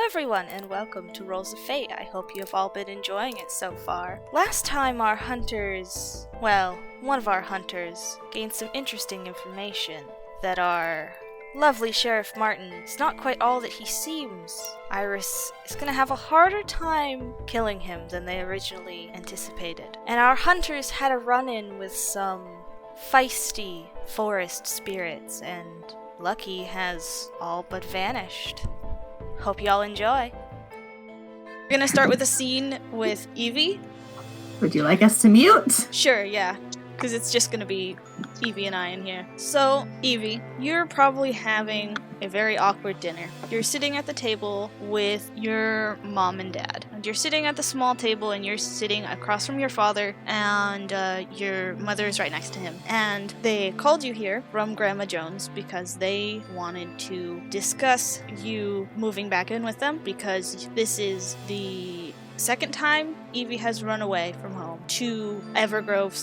everyone, and welcome to Rolls of Fate. I hope you have all been enjoying it so far. Last time one of our hunters gained some interesting information that our lovely Sheriff Martin is not quite all that he seems. Iris is going to have a harder time killing him than they originally anticipated. And our hunters had a run-in with some feisty forest spirits, and Lucky has all but vanished. Hope y'all enjoy. We're gonna start with a scene with Evie. Would you like us to mute? Sure, yeah. Because it's just gonna be Evie and I in here. So, Evie, you're probably having a very awkward dinner. You're sitting at the table with your mom and dad. And you're sitting at the small table and you're sitting across from your father, and your mother is right next to him. And they called you here from Grandma Jones because they wanted to discuss you moving back in with them, because this is the second time Evie has run away from home to Evergrove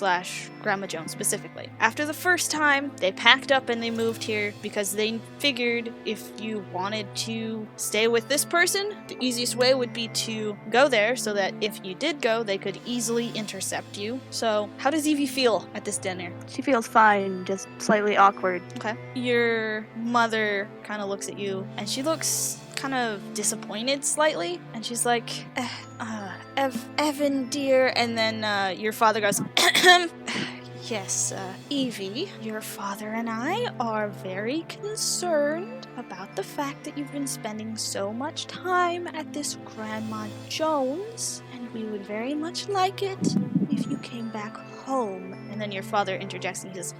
/ Grandma Jones specifically. After the first time, they packed up and they moved here because they figured if you wanted to stay with this person, the easiest way would be to go there so that if you did go, they could easily intercept you. So, how does Evie feel at this dinner? She feels fine, just slightly awkward. Okay. Your mother kind of looks at you and she looks kind of disappointed slightly, and she's like, Evan dear, and then your father goes, yes, Evie, your father and I are very concerned about the fact that you've been spending so much time at this Grandma Jones, and we would very much like it if you came back home. And then your father interjects and he says,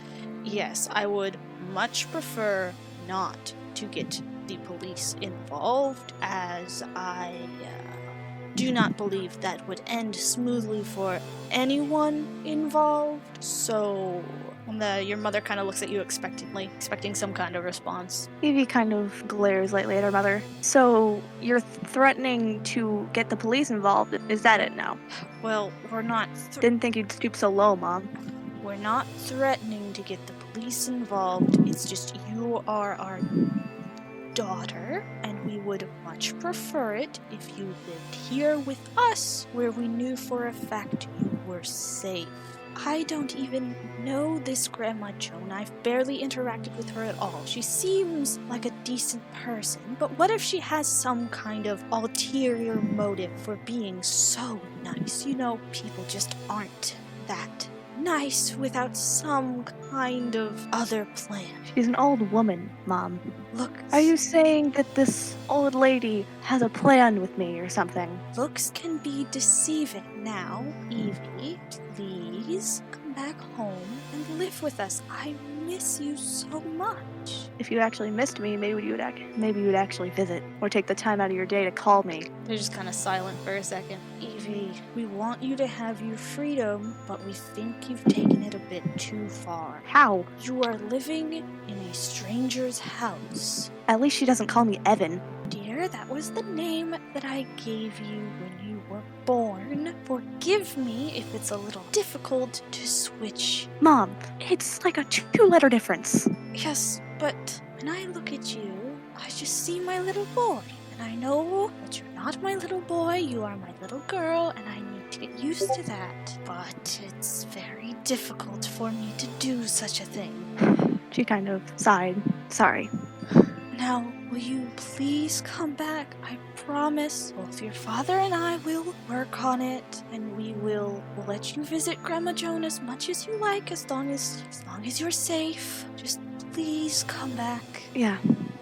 yes, I would much prefer not to get the police involved, as I do not believe that would end smoothly for anyone involved. So your mother kind of looks at you expectantly, expecting some kind of response. Evie kind of glares lightly at her mother. So you're threatening to get the police involved? Is that it now? Well, we're not... Didn't think you'd stoop so low, Mom. We're not threatening to get the police involved. It's just you are our daughter, and we would much prefer it if you lived here with us, where we knew for a fact you were safe. I don't even know this Grandma Joan. I've barely interacted with her at all. She seems like a decent person, but what if she has some kind of ulterior motive for being so nice? You know, people just aren't that nice without some kind of other plan. She's an old woman, Mom. Look, are you saying that this old lady has a plan with me or something? Looks can be deceiving. Now, Evie, please come back home and live with us. I miss you so much. If you actually missed me, maybe you would actually visit, or take the time out of your day to call me. They're just kind of silent for a second. Evie, we want you to have your freedom, but we think you've taken it a bit too far. How? You are living in a stranger's house. At least she doesn't call me Evan. Dear, that was the name that I gave you when you were born. Forgive me if it's a little difficult to switch. Mom, it's like a 2-letter difference. Yes, but when I look at you, I just see my little boy. And I know that you're not my little boy, you are my little girl, and I need to get used to that. But it's very difficult for me to do such a thing. She kind of sighed. Sorry. Now, will you please come back? I promise both your father and I will work on it, and we'll let you visit Grandma Joan as much as you like, as long as you're safe. Just please come back. Yeah,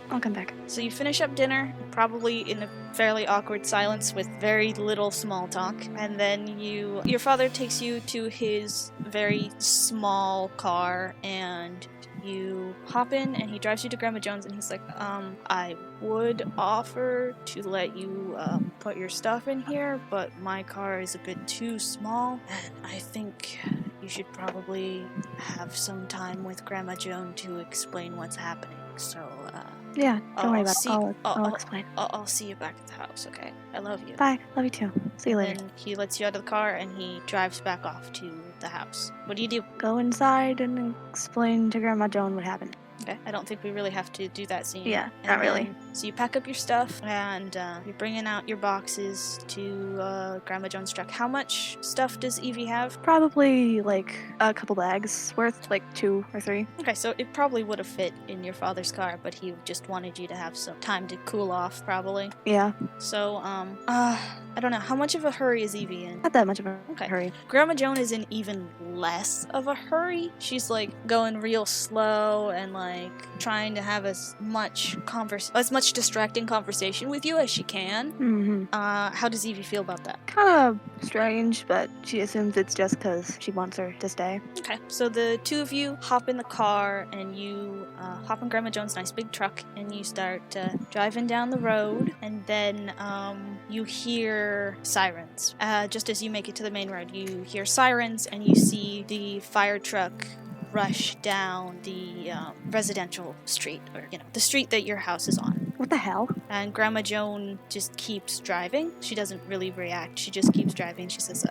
I'll come back. So you finish up dinner, probably in a fairly awkward silence with very little small talk, and then your father takes you to his very small car, and you hop in and he drives you to Grandma Jones, and he's like, I would offer to let you put your stuff in here, but my car is a bit too small, and I think you should probably have some time with Grandma Joan to explain what's happening. So, yeah, don't worry about it. I'll explain. I'll see you back at the house, okay? I love you. Bye. Love you too. See you later. And he lets you out of the car and he drives back off to the house. What do you do? Go inside and explain to Grandma Joan what happened. Okay, I don't think we really have to do that scene. Yeah, And not really. So you pack up your stuff, and you're bringing out your boxes to Grandma Jones' truck. How much stuff does Evie have? Probably like a couple bags worth, like 2 or 3. Okay, so it probably would have fit in your father's car, but he just wanted you to have some time to cool off, probably. Yeah, So, I don't know. How much of a hurry is Evie in? not that much of a Okay. hurry. Grandma Joan is in even less of a hurry. She's like going real slow and like trying to have as much distracting conversation with you as she can. Mm-hmm. How does Evie feel about that? Kind of strange, but she assumes it's just because she wants her to stay. Okay, so the two of you hop in the car and you hop in Grandma Jones' nice big truck and you start driving down the road, and then you hear sirens. Just as you make it to the main road, you hear sirens and you see the fire truck rush down the residential street, or the street that your house is on. What the hell? And Grandma Joan just keeps driving. She doesn't really react. She just keeps driving. She says,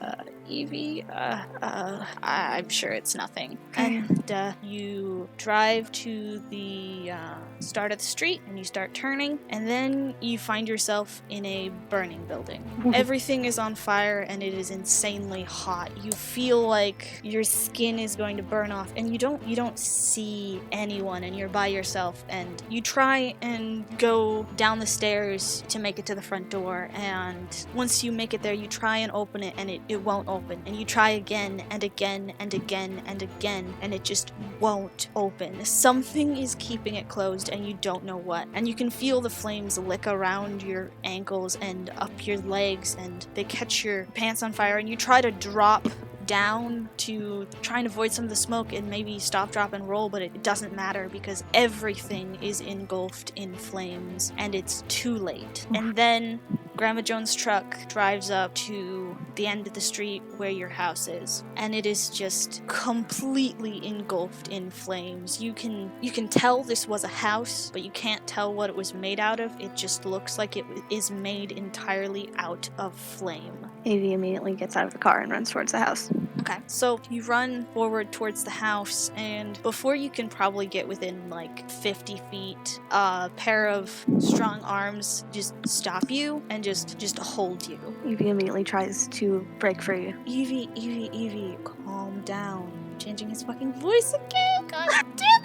Evie, I'm sure it's nothing. Okay. And you drive to the start of the street and you start turning, and then you find yourself in a burning building. Everything is on fire and it is insanely hot. You feel like your skin is going to burn off, and you don't see anyone, and you're by yourself, and you try and go down the stairs to make it to the front door, and once you make it there, you try and open it and it won't open, and you try again and again and again and again, and it just won't open. Something is keeping it closed and you don't know what, and you can feel the flames lick around your ankles and up your legs, and they catch your pants on fire, and you try to drop down to try and avoid some of the smoke and maybe stop, drop, and roll, but it doesn't matter because everything is engulfed in flames and it's too late. And then Grandma Jones' truck drives up to the end of the street where your house is, and it is just completely engulfed in flames. You can tell this was a house, but you can't tell what it was made out of. It just looks like it is made entirely out of flame. Evie immediately gets out of the car and runs towards the house. Okay, so you run forward towards the house, and before you can probably get within like 50 feet, a pair of strong arms just stop you and just hold you. Evie immediately tries to break free. Evie, calm down. Changing his fucking voice again, god damn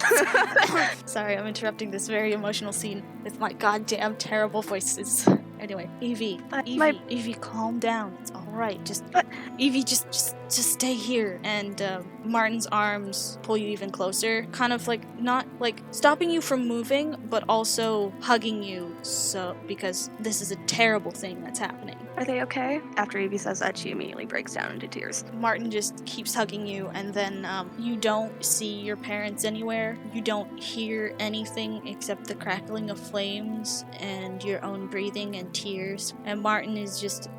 it! Sorry, I'm interrupting this very emotional scene with my goddamn terrible voices. Anyway, Evie, calm down. It's all right. Evie, just stay here. And Martin's arms pull you even closer, kind of like not like stopping you from moving, but also hugging you. So because this is a terrible thing that's happening. Are they okay? After Evie says that, she immediately breaks down into tears. Martin just keeps hugging you, and then you don't see your parents anywhere. You don't hear anything except the crackling of flames and your own breathing and tears. And Martin is just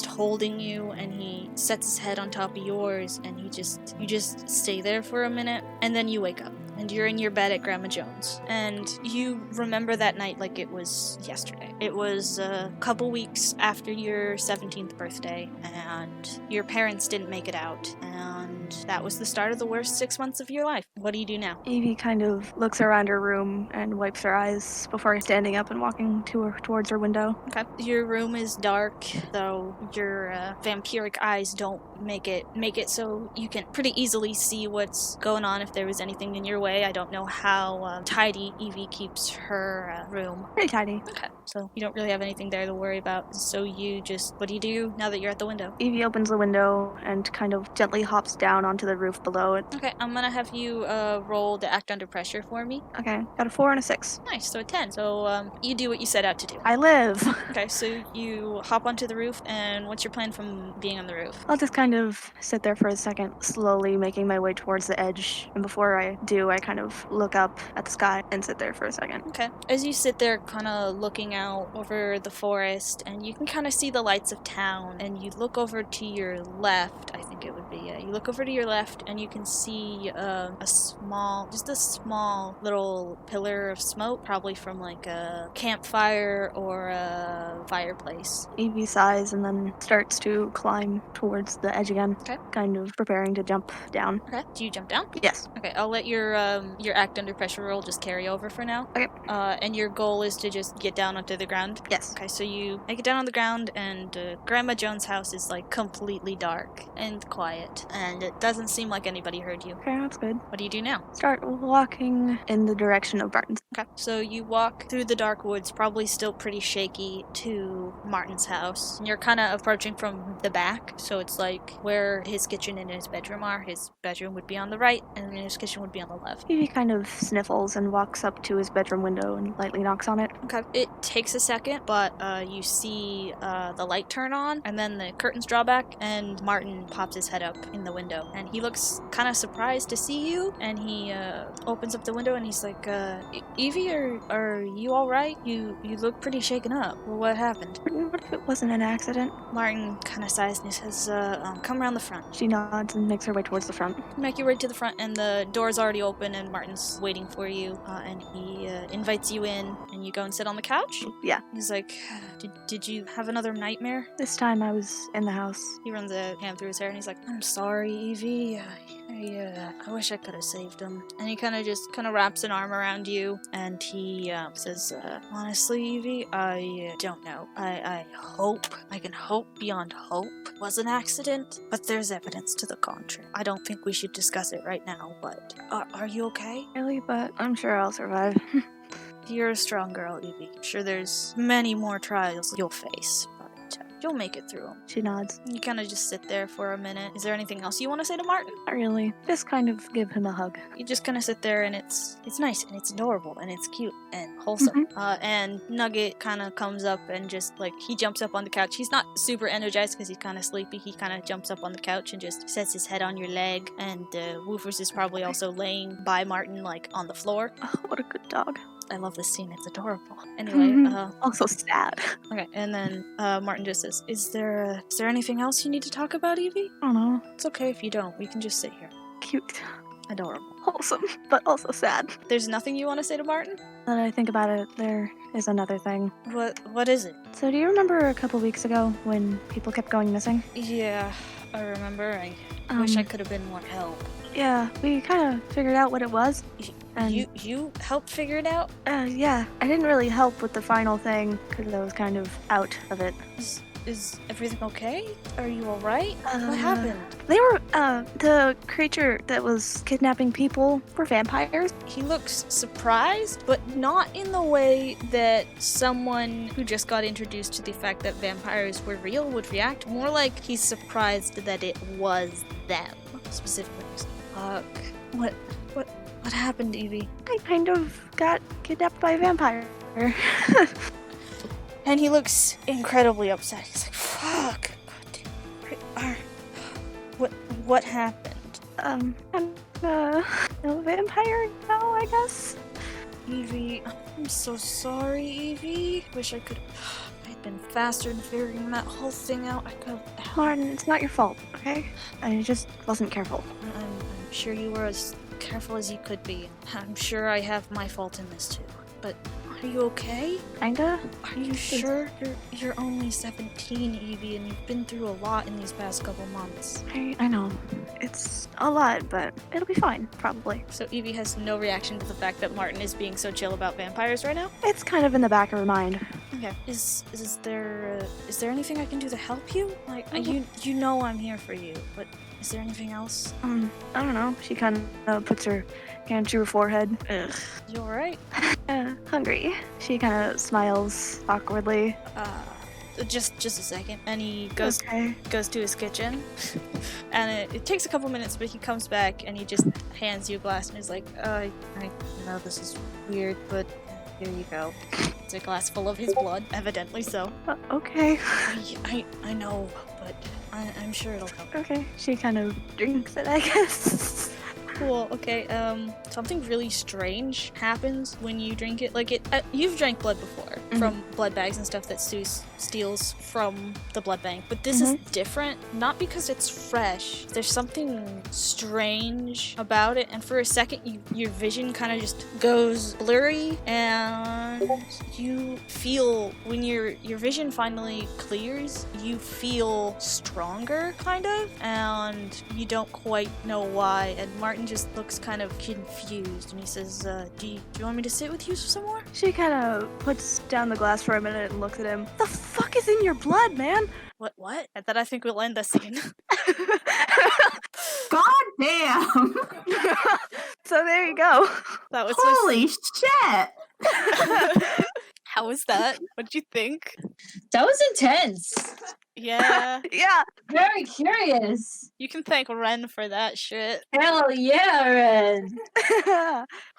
holding you, and he sets his head on top of yours, and you just stay there for a minute, and then you wake up. And you're in your bed at Grandma Jones. And you remember that night like it was yesterday. It was a couple weeks after your 17th birthday, and your parents didn't make it out. And that was the start of the worst 6 months of your life. What do you do now? Evie kind of looks around her room and wipes her eyes before standing up and walking towards her window. Okay. Your room is dark, though your vampiric eyes don't make it so you can pretty easily see what's going on if there was anything in your way. I don't know how tidy Evie keeps her room. Pretty tidy. Okay, so you don't really have anything there to worry about. So what do you do now that you're at the window? Evie opens the window and kind of gently hops down onto the roof below it. Okay, I'm gonna have you roll to act under pressure for me. Okay, got a 4 and a 6. Nice, so a 10. So you do what you set out to do. I live. Okay, so you hop onto the roof, and what's your plan from being on the roof? I'll just kind of sit there for a second, slowly making my way towards the edge. And before I do, I kind of look up at the sky and sit there for a second. Okay. As you sit there kind of looking out over the forest, and you can kind of see the lights of town, and you look over to your left, I think think it would be. You look over to your left, and you can see a small little pillar of smoke, probably from like a campfire or a fireplace. Evie sighs and then starts to climb towards the edge again. Okay. Kind of preparing to jump down. Okay. Do you jump down? Yes. Okay, I'll let your act under pressure roll just carry over for now. Okay. And your goal is to just get down onto the ground? Yes. Okay, so you make it down on the ground, and Grandma Jones' house is like completely dark and quiet, and it doesn't seem like anybody heard you. Okay, that's good. What do you do now? Start walking in the direction of Barton's. Okay, so you walk through the dark woods, probably still pretty shaky, to Martin's house. And you're kind of approaching from the back, so it's like where his kitchen and his bedroom are. His bedroom would be on the right, and his kitchen would be on the left. Evie kind of sniffles and walks up to his bedroom window and lightly knocks on it. Okay. It takes a second, but you see the light turn on, and then the curtains draw back, and Martin pops his head up in the window, and he looks kind of surprised to see you, and he opens up the window, and he's like, Evie, are you all right? You look pretty shaken up. Well, what happened? What if it wasn't an accident? Martin kind of sighs, and he says, come around the front. She nods and makes her way towards the front. Make your way to the front, and the door's already open, and Martin's waiting for you, and he invites you in, and you go and sit on the couch. Yeah. He's like, did you have another nightmare? This time I was in the house. He runs a hand through his hair, and he's like, I'm sorry, Evie. I wish I could have saved him. And he kind of wraps an arm around you, and he says, honestly, Evie, I don't know. I can hope beyond hope it was an accident, but there's evidence to the contrary. I don't think we should discuss it right now, but are you okay? Really, but I'm sure I'll survive. You're a strong girl, Evie. I'm sure there's many more trials you'll face, but you'll make it through them. She nods. You kind of just sit there for a minute. Is there anything else you want to say to Martin? Not really. Just kind of give him a hug. You just kind of sit there, and it's nice, and it's adorable, and it's cute, and wholesome. And Nugget kind of comes up, and just, like, he jumps up on the couch. He's not super energized because he's kind of sleepy. He kind of jumps up on the couch and just sets his head on your leg, and Woofers is probably also laying by Martin, like, on the floor. Oh, what a good dog. I love this scene. It's adorable. Anyway, Also sad. okay, and then Martin just says, Is there anything else you need to talk about, Evie? I don't know. It's okay if you don't. We can just sit here. Cute. Adorable. Wholesome, but also sad. There's nothing you want to say to Martin? Now that I think about it, there is another thing. What is it? So do you remember a couple weeks ago when people kept going missing? Yeah, I remember. I wish I could have been more help. Yeah, we kind of figured out what it was. And You helped figure it out? yeah, I didn't really help with the final thing because I was kind of out of it. Is everything okay? Are you alright? What happened? They were, the creature that was kidnapping people were vampires. He looks surprised, but not in the way that someone who just got introduced to the fact that vampires were real would react. More like he's surprised that it was them, specifically. Fuck. What happened, Evie? I kind of got kidnapped by a vampire. And he looks incredibly upset. He's like, fuck. God damn. What happened? I'm a vampire now, I guess. Evie, I'm so sorry, Evie. Wish I could. I'd been faster in figuring that whole thing out. I could. Martin, it's not your fault, okay? I just wasn't careful. I'm sure you were as careful as you could be. I'm sure I have my fault in this too. But are you okay? Kinda. Are you sure? You're only 17, Evie, and you've been through a lot in these past couple months. I know. It's a lot, but it'll be fine, probably. So Evie has no reaction to the fact that Martin is being so chill about vampires right now? It's kind of in the back of her mind. Okay. Is there anything I can do to help you? Like, you know I'm here for you, but is there anything else? I don't know. She kind of puts her hand to her forehead. Ugh. You alright? Hungry. She kind of smiles awkwardly. Just a second. And he goes to his kitchen. And it takes a couple minutes, but he comes back and he just hands you a glass and is like, I know this is weird, but here you go. It's a glass full of his blood, evidently so. Okay. I know, but I'm sure it'll help. Okay. She kind of drinks it, I guess. Cool. Okay. Something really strange happens when you drink it. Like you've drank blood before from blood bags and stuff that Seuss steals from the blood bank, but this is different. Not because it's fresh. There's something strange about it, and for a second, your vision kind of just goes blurry, and you feel when your vision finally clears, you feel stronger, kind of, and you don't quite know why. And Martin just looks kind of confused, and he says, do you want me to sit with you some more? She kind of puts down the glass for a minute and looks at him. The fuck is in your blood, man? What? And then I think we'll end the scene. God damn! So there you go. That was Holy shit! How was that? What'd you think? That was intense. Yeah. Yeah. Very curious. You can thank Ren for that shit. Hell yeah, Red.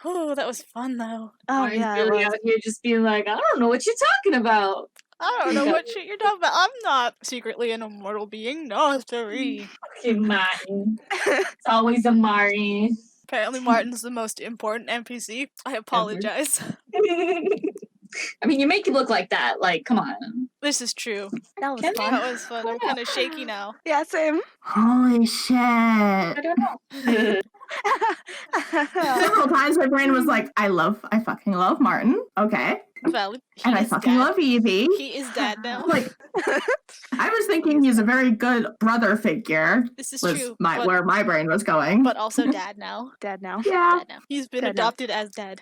Oh, that was fun though. Oh yeah. Really out here just being like, I don't know what you're talking about. I don't know what shit you're talking about. I'm not secretly an immortal being. No, sorry. Fucking Martin. It's always a Martin. Apparently Martin's the most important NPC. I apologize. I mean, you make it look like that. Like, come on. This is true. That was Can fun. That was fun. I'm kind of shaky now. Yeah, same. Holy shit. I don't know. Several times my brain was like, I fucking love Martin. Okay. Valid. And I fucking love Evie. He is dad now. Like, I was thinking he's a very good brother figure. This is Was true. where my brain was going. But also dad now. Dad now. Yeah. Dad now. He's been Dad now. adopted as dad.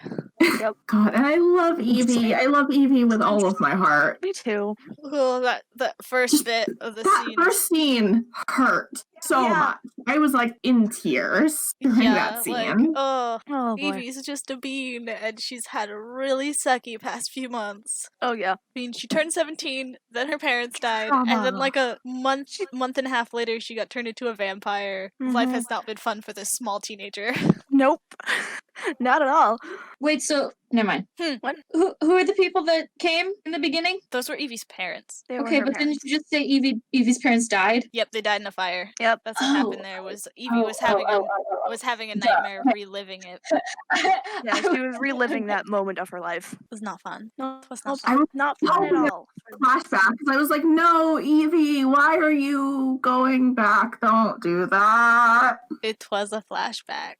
God, and I love Evie. I love Evie with all of my heart. Me too. Oh, that first bit of the That scene. first scene hurt so Yeah. much. I was like in tears during that scene. Like, oh, Oh boy. Evie's just a bean, and she's had a really sucky past few months. Oh yeah. I mean, she turned 17, then her parents died, and then Trauma. like a month and a half later, she got turned into a vampire. Life has not been fun for this small teenager. Nope. Not at all. Wait, so never mind. What? Who are the people that came in the beginning? Those were Evie's parents. They were Okay, her but parents. didn't you just say Evie's parents died? Yep, they died in a fire. Yep. That's what happened there. Was Evie was having a nightmare reliving it. Yeah, she was reliving that moment of her life. It was not fun. No, It was not I was not fun at hoping all. flashback because I was like, no, Evie, why are you going back? Don't do that. It was a flashback.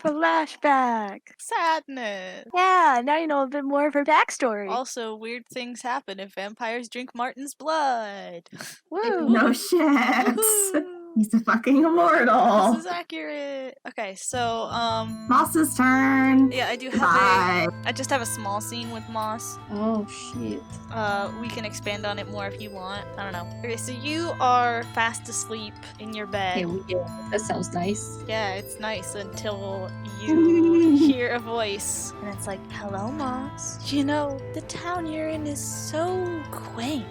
Flashback. Sadness. Yeah, now you know a bit more of her backstory. Also, weird things happen if vampires drink Martin's blood. Woo. No shit. Woohoo. He's a fucking immortal. This is accurate. Okay, so Moss's turn. yeah, I do have Bye. I just have a small scene with Moss. Oh shit. We can expand on it more if you want. I don't know. Okay, so you are fast asleep in your bed. That sounds nice. Yeah, it's nice until you hear a voice. And it's like, hello, Moss. You know, the town you're in is so quaint.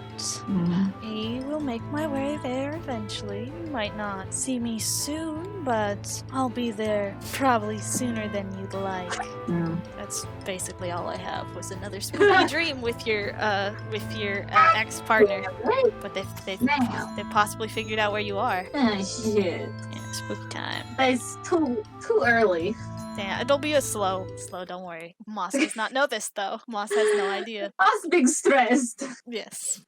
I will make my way there eventually. You might not see me soon, but I'll be there probably sooner than you'd like. That's basically all I have. Was another spooky dream with your ex-partner, but they possibly figured out where you are. Oh shit. Yeah, spooky time. It's too too Yeah, it'll be a slow. Don't worry. Moss does not know this though. Moss has no idea. I was being stressed. Yes.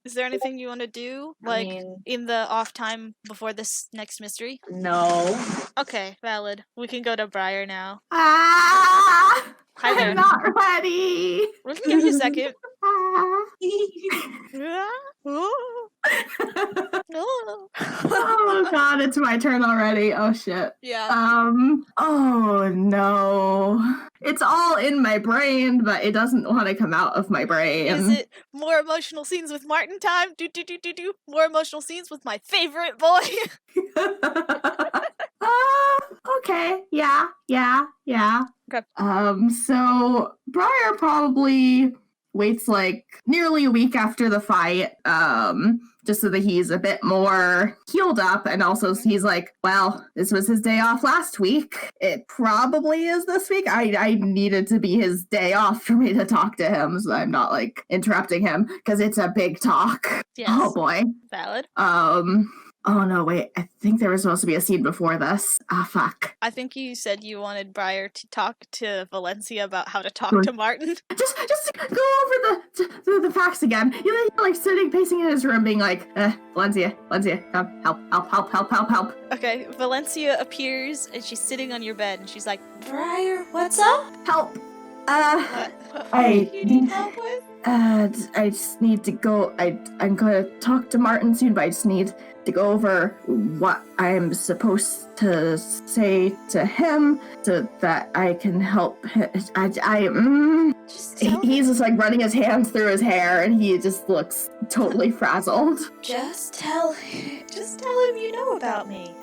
Is there anything you want to do, like I mean, in the off time before this next mystery? no. Okay, valid. We can go to Briar now. Ah, Hi there. I'm not ready. We can give you a second. Ah. Oh god, it's my turn already. Oh shit. Yeah. Oh no. It's all in my brain, but it doesn't want to come out of my brain. Is it more emotional scenes with Martin time? Do. More emotional scenes with my favorite boy. Okay. Yeah. Okay. So Briar probably waits like nearly a week after the fight, just so that he's a bit more healed up, and also he's like, well, this was his day off last week. It probably is this week. I needed to be his day off for me to talk to him, so I'm not like interrupting him because it's a big talk. Yes. Oh boy. Valid. Oh no, wait. I think there was supposed to be a scene before this. Ah, fuck. I think you said you wanted Briar to talk to Valencia about how to talk to Martin. Just go over the facts again. You're like sitting, pacing in his room, being like, Valencia, come, help. Okay, Valencia appears and she's sitting on your bed and she's like, Briar, what's up? Help. What I do you need help with? I just need to go. I'm gonna talk to Martin soon, but I just need to go over what I'm supposed to say to him so that I can help him. Just tell He's just like running his hands through his hair and he just looks totally frazzled. Just tell him you know about me.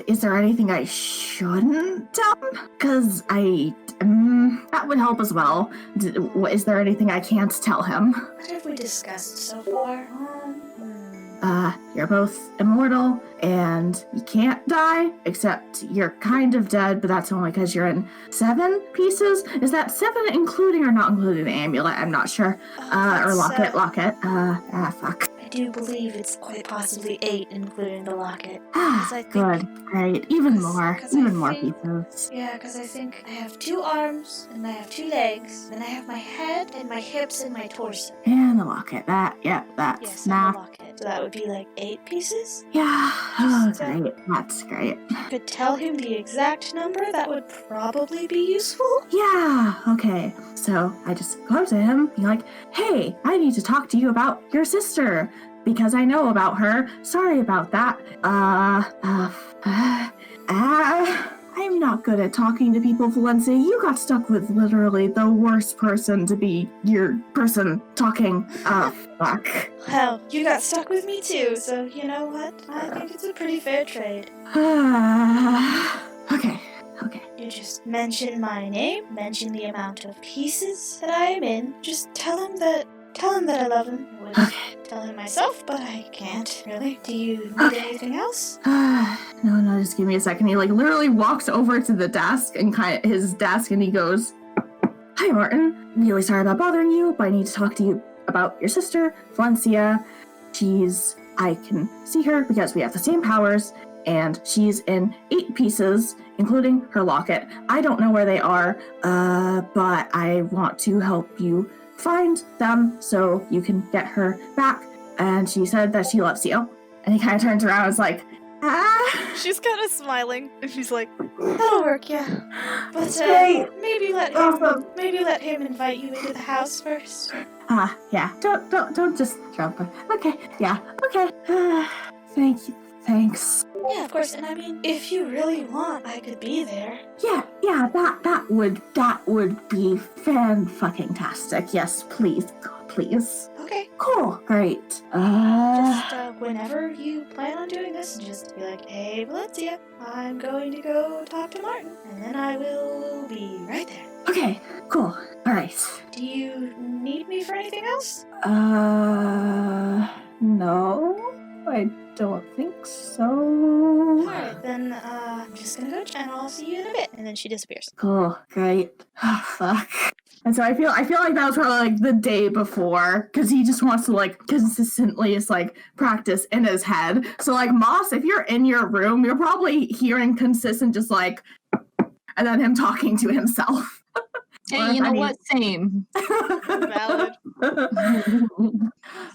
Is there anything I shouldn't tell him? Because that would help as well. Is there anything I can't tell him? What have we discussed so far? You're both immortal, and you can't die, except you're kind of dead, but that's only because you're in 7 pieces? Is that 7 including or not including the amulet? I'm not sure. Or locket. Fuck. I do believe it's quite possibly 8, including the locket. Good, great. Even more pieces. Yeah, because I think I have 2 arms, and I have 2 legs, and I have my head, and my hips, and my torso. And the locket. That's Yes, and math. the locket. So that would be like 8 pieces? Yeah, oh, Just, great. That's great. If you could tell him the exact number, that would probably be useful. Yeah, okay. So I just go up to him, be like, hey, I need to talk to you about your sister, because I know about her. Sorry about that. I'm not good at talking to people, Valencia. You got stuck with literally the worst person to be your person talking. Fuck. Well, you got stuck with me too, so you know what? I think it's a pretty fair trade. Okay. You just mention my name, mention the amount of pieces that I am in. Just tell him that I love him. I would tell him myself, but I can't, really. Do you need anything else? No, just give me a second. He like literally walks over to the desk and his desk and he goes, hi Martin, I'm really sorry about bothering you, but I need to talk to you about your sister, Valencia. I can see her because we have the same powers, and she's in 8 pieces, including her locket. I don't know where they are, but I want to help you find them so you can get her back. And she said that she loves you. And he kind of turns around and is like, She's kind of smiling, and she's like, that'll work, yeah. But maybe let him invite you into the house first. Yeah. Don't just jump. Okay. Yeah. Okay. Thanks. Yeah, of course. And I mean, if you really want, I could be there. Yeah. That would be fan-fucking-tastic. Yes, please. Okay. Cool. Great. Just whenever you plan on doing this, just be like, hey, Valencia, I'm going to go talk to Martin, and then I will be right there. Okay. Cool. All right. Do you need me for anything else? No, I don't think so. Alright, then I'm just gonna go and I'll see you in a bit. And then she disappears. Cool, great. Oh, fuck. And so I feel like that was probably like the day before, because he just wants to like consistently just like practice in his head. So like Moss, if you're in your room, you're probably hearing consistent just like, and then him talking to himself. Hey, you know what? Same. Valid.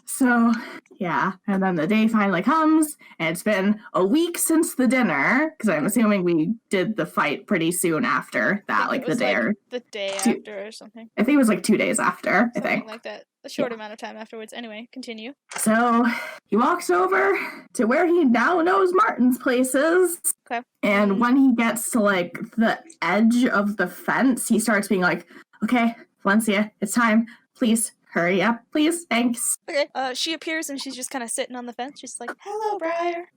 So, yeah. And then the day finally comes, and it's been a week since the dinner, because I'm assuming we did the fight pretty soon after that, like the day or... the day 2 after or something. I think it was like 2 days after, I Something think. like that. A short amount of time afterwards. Anyway, continue. So, he walks over to where he now knows Martin's place is. Okay. And when he gets to, like, the edge of the fence, he starts being like, okay, Valencia, it's time. Please, hurry up, please. Thanks. Okay. She appears and she's just kind of sitting on the fence. She's like, hello, Briar.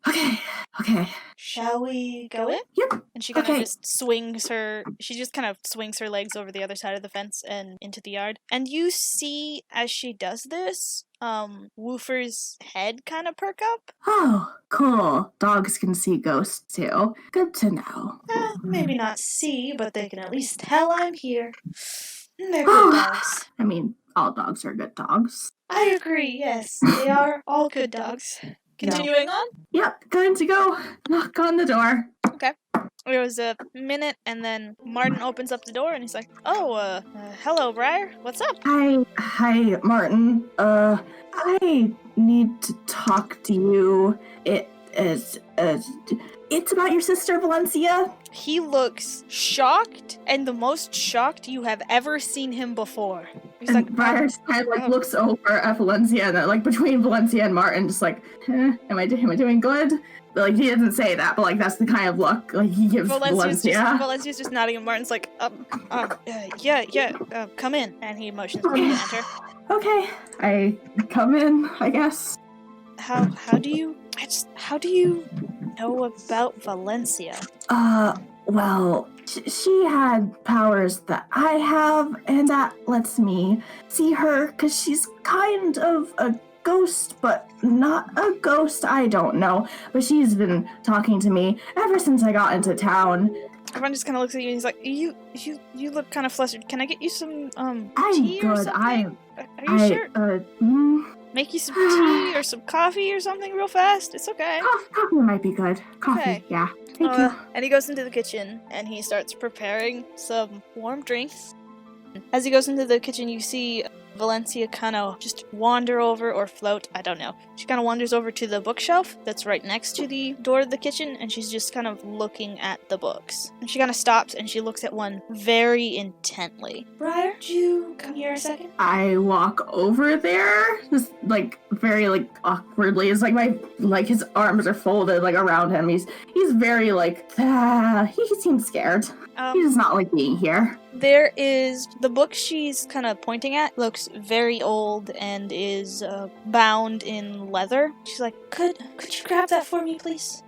Okay. Shall we go in? Yep. And she kind of Okay. she just kind of swings her legs over the other side of the fence and into the yard. And you see, as she does this, Woofer's head kind of perk up. Oh, cool. Dogs can see ghosts too. Good to know. Well, maybe not see, but they can at least tell I'm here. They're good dogs. I mean, all dogs are good dogs. I agree, yes. They are all good dogs. Continuing on? Yep, going to go knock on the door. Okay. There was a minute, and then Martin opens up the door, and he's like, "Oh, hello, Briar. What's up?" Hi, Martin. I need to talk to you. It's about your sister, Valencia. He looks shocked, and the most shocked you have ever seen him before. He's And like, Briar just kind of looks over at Valencia, and then, between Valencia and Martin, just am I doing good? But, he doesn't say that, but that's the kind of look he gives Valencia. Valencia's just nodding, and Martin's like, yeah, come in. And he motions for you to enter. Okay, I come in, I guess. How do you know about Valencia? Well, she had powers that I have, and that lets me see her, because she's kind of a ghost, but not a ghost, I don't know. But she's been talking to me ever since I got into town. Everyone just kind of looks at you, and he's like, you look kind of flustered. Can I get you some, I'm tea or good, something? Are you sure? Make you some tea or some coffee or something real fast? It's okay. Coffee might be good. Coffee, Okay. Yeah. Thank you. And he goes into the kitchen and he starts preparing some warm drinks. As he goes into the kitchen, you see Valencia kind of just wander over or float, I don't know. She kind of wanders over to the bookshelf that's right next to the door of the kitchen, and she's just kind of looking at the books. And she kind of stops and she looks at one very intently. Briar, would you come here a second? I walk over there, just very awkwardly. It's my his arms are folded around him. He's very he seems scared. He does not like being here. There is the book she's kind of pointing at looks very old and is bound in leather. She's like, could you grab that for me, please?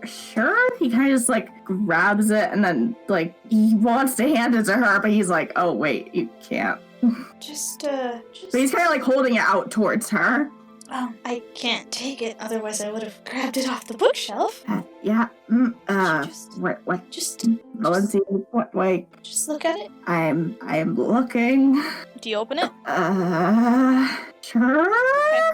Sure. He kind of just grabs it, and then he wants to hand it to her, but he's like, oh wait, you can't. But he's kind of holding it out towards her. I can't take it, otherwise I would have grabbed it off the bookshelf. Yeah. What? Valencia, what? Wait. Just look at it. I'm looking. Do you open it? Sure. Okay.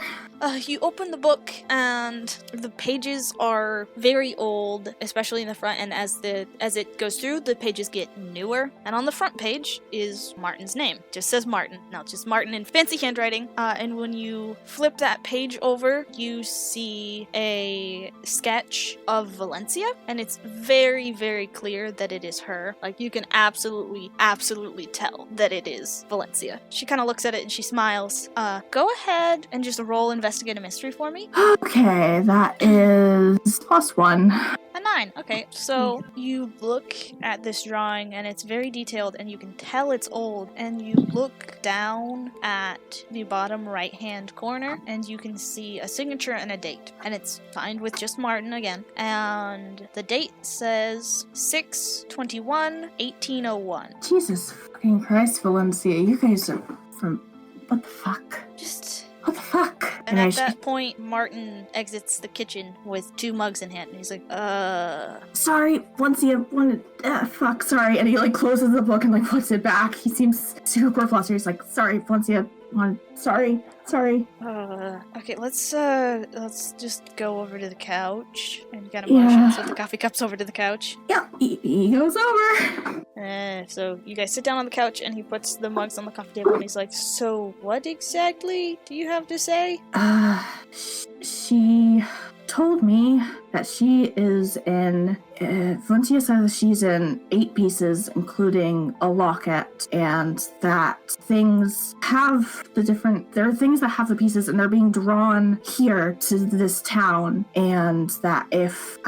You open the book, and the pages are very old, especially in the front, and as it goes through, the pages get newer. And on the front page is Martin's name. It just says Martin. Now it's just Martin in fancy handwriting. And when you flip that page over, you see a sketch of Valencia, and it's very, very clear that it is her. You can absolutely tell that it is Valencia. She kind of looks at it and she smiles. Go ahead and just roll investigate a mystery for me. Okay, that is +1. A 9. Okay, so you look at this drawing and it's very detailed and you can tell it's old, and you look down at the bottom right hand corner and you can see a signature and a date, and it's signed with just Martin again, and the date says 6/21/1801. Jesus fucking Christ, Valencia, you guys are from what the fuck? What the fuck? And at that point, Martin exits the kitchen with 2 mugs in hand, and he's like, Sorry, Valencia wanted, sorry. And he closes the book and puts it back. He seems super flustered. He's like, sorry, Valencia wanted, sorry. Okay, let's just go over to the couch, and kind of motions with the coffee cups over to the couch. Yeah, he goes over. So you guys sit down on the couch, and he puts the mugs on the coffee table, and he's like, so what exactly do you have to say? She told me that she is in, Valencia says she's in 8 pieces, including a locket, and that there are things that have the pieces, and they're being drawn here to this town, and that if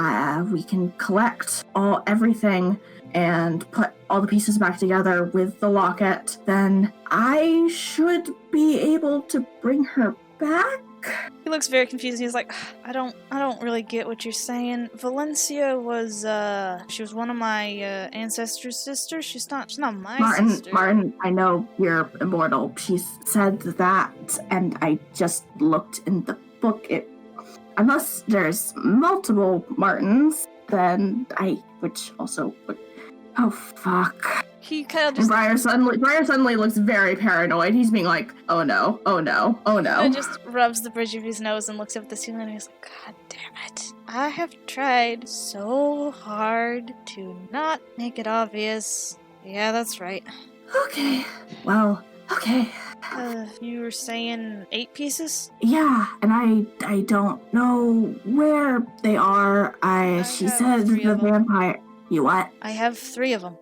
we can collect everything and put all the pieces back together with the locket, then I should be able to bring her back. He looks very confused. He's like, I don't really get what you're saying. Valencia was she was one of my ancestors' sisters. She's not my sister. Martin, I know you're immortal. She said that, and I just looked in the book. Unless there's multiple Martins, then which also would. Oh fuck. he kind of And just Briar suddenly looks very paranoid. He's being like, oh no, oh no, oh no. and just rubs the bridge of his nose and looks up at the ceiling and he's like, God damn it. I have tried so hard to not make it obvious. Yeah, that's right. Okay. Well, okay. You were saying 8 pieces? Yeah, and I don't know where they are. She have said 3 the of 'em. vampire. You what? I have 3 of them.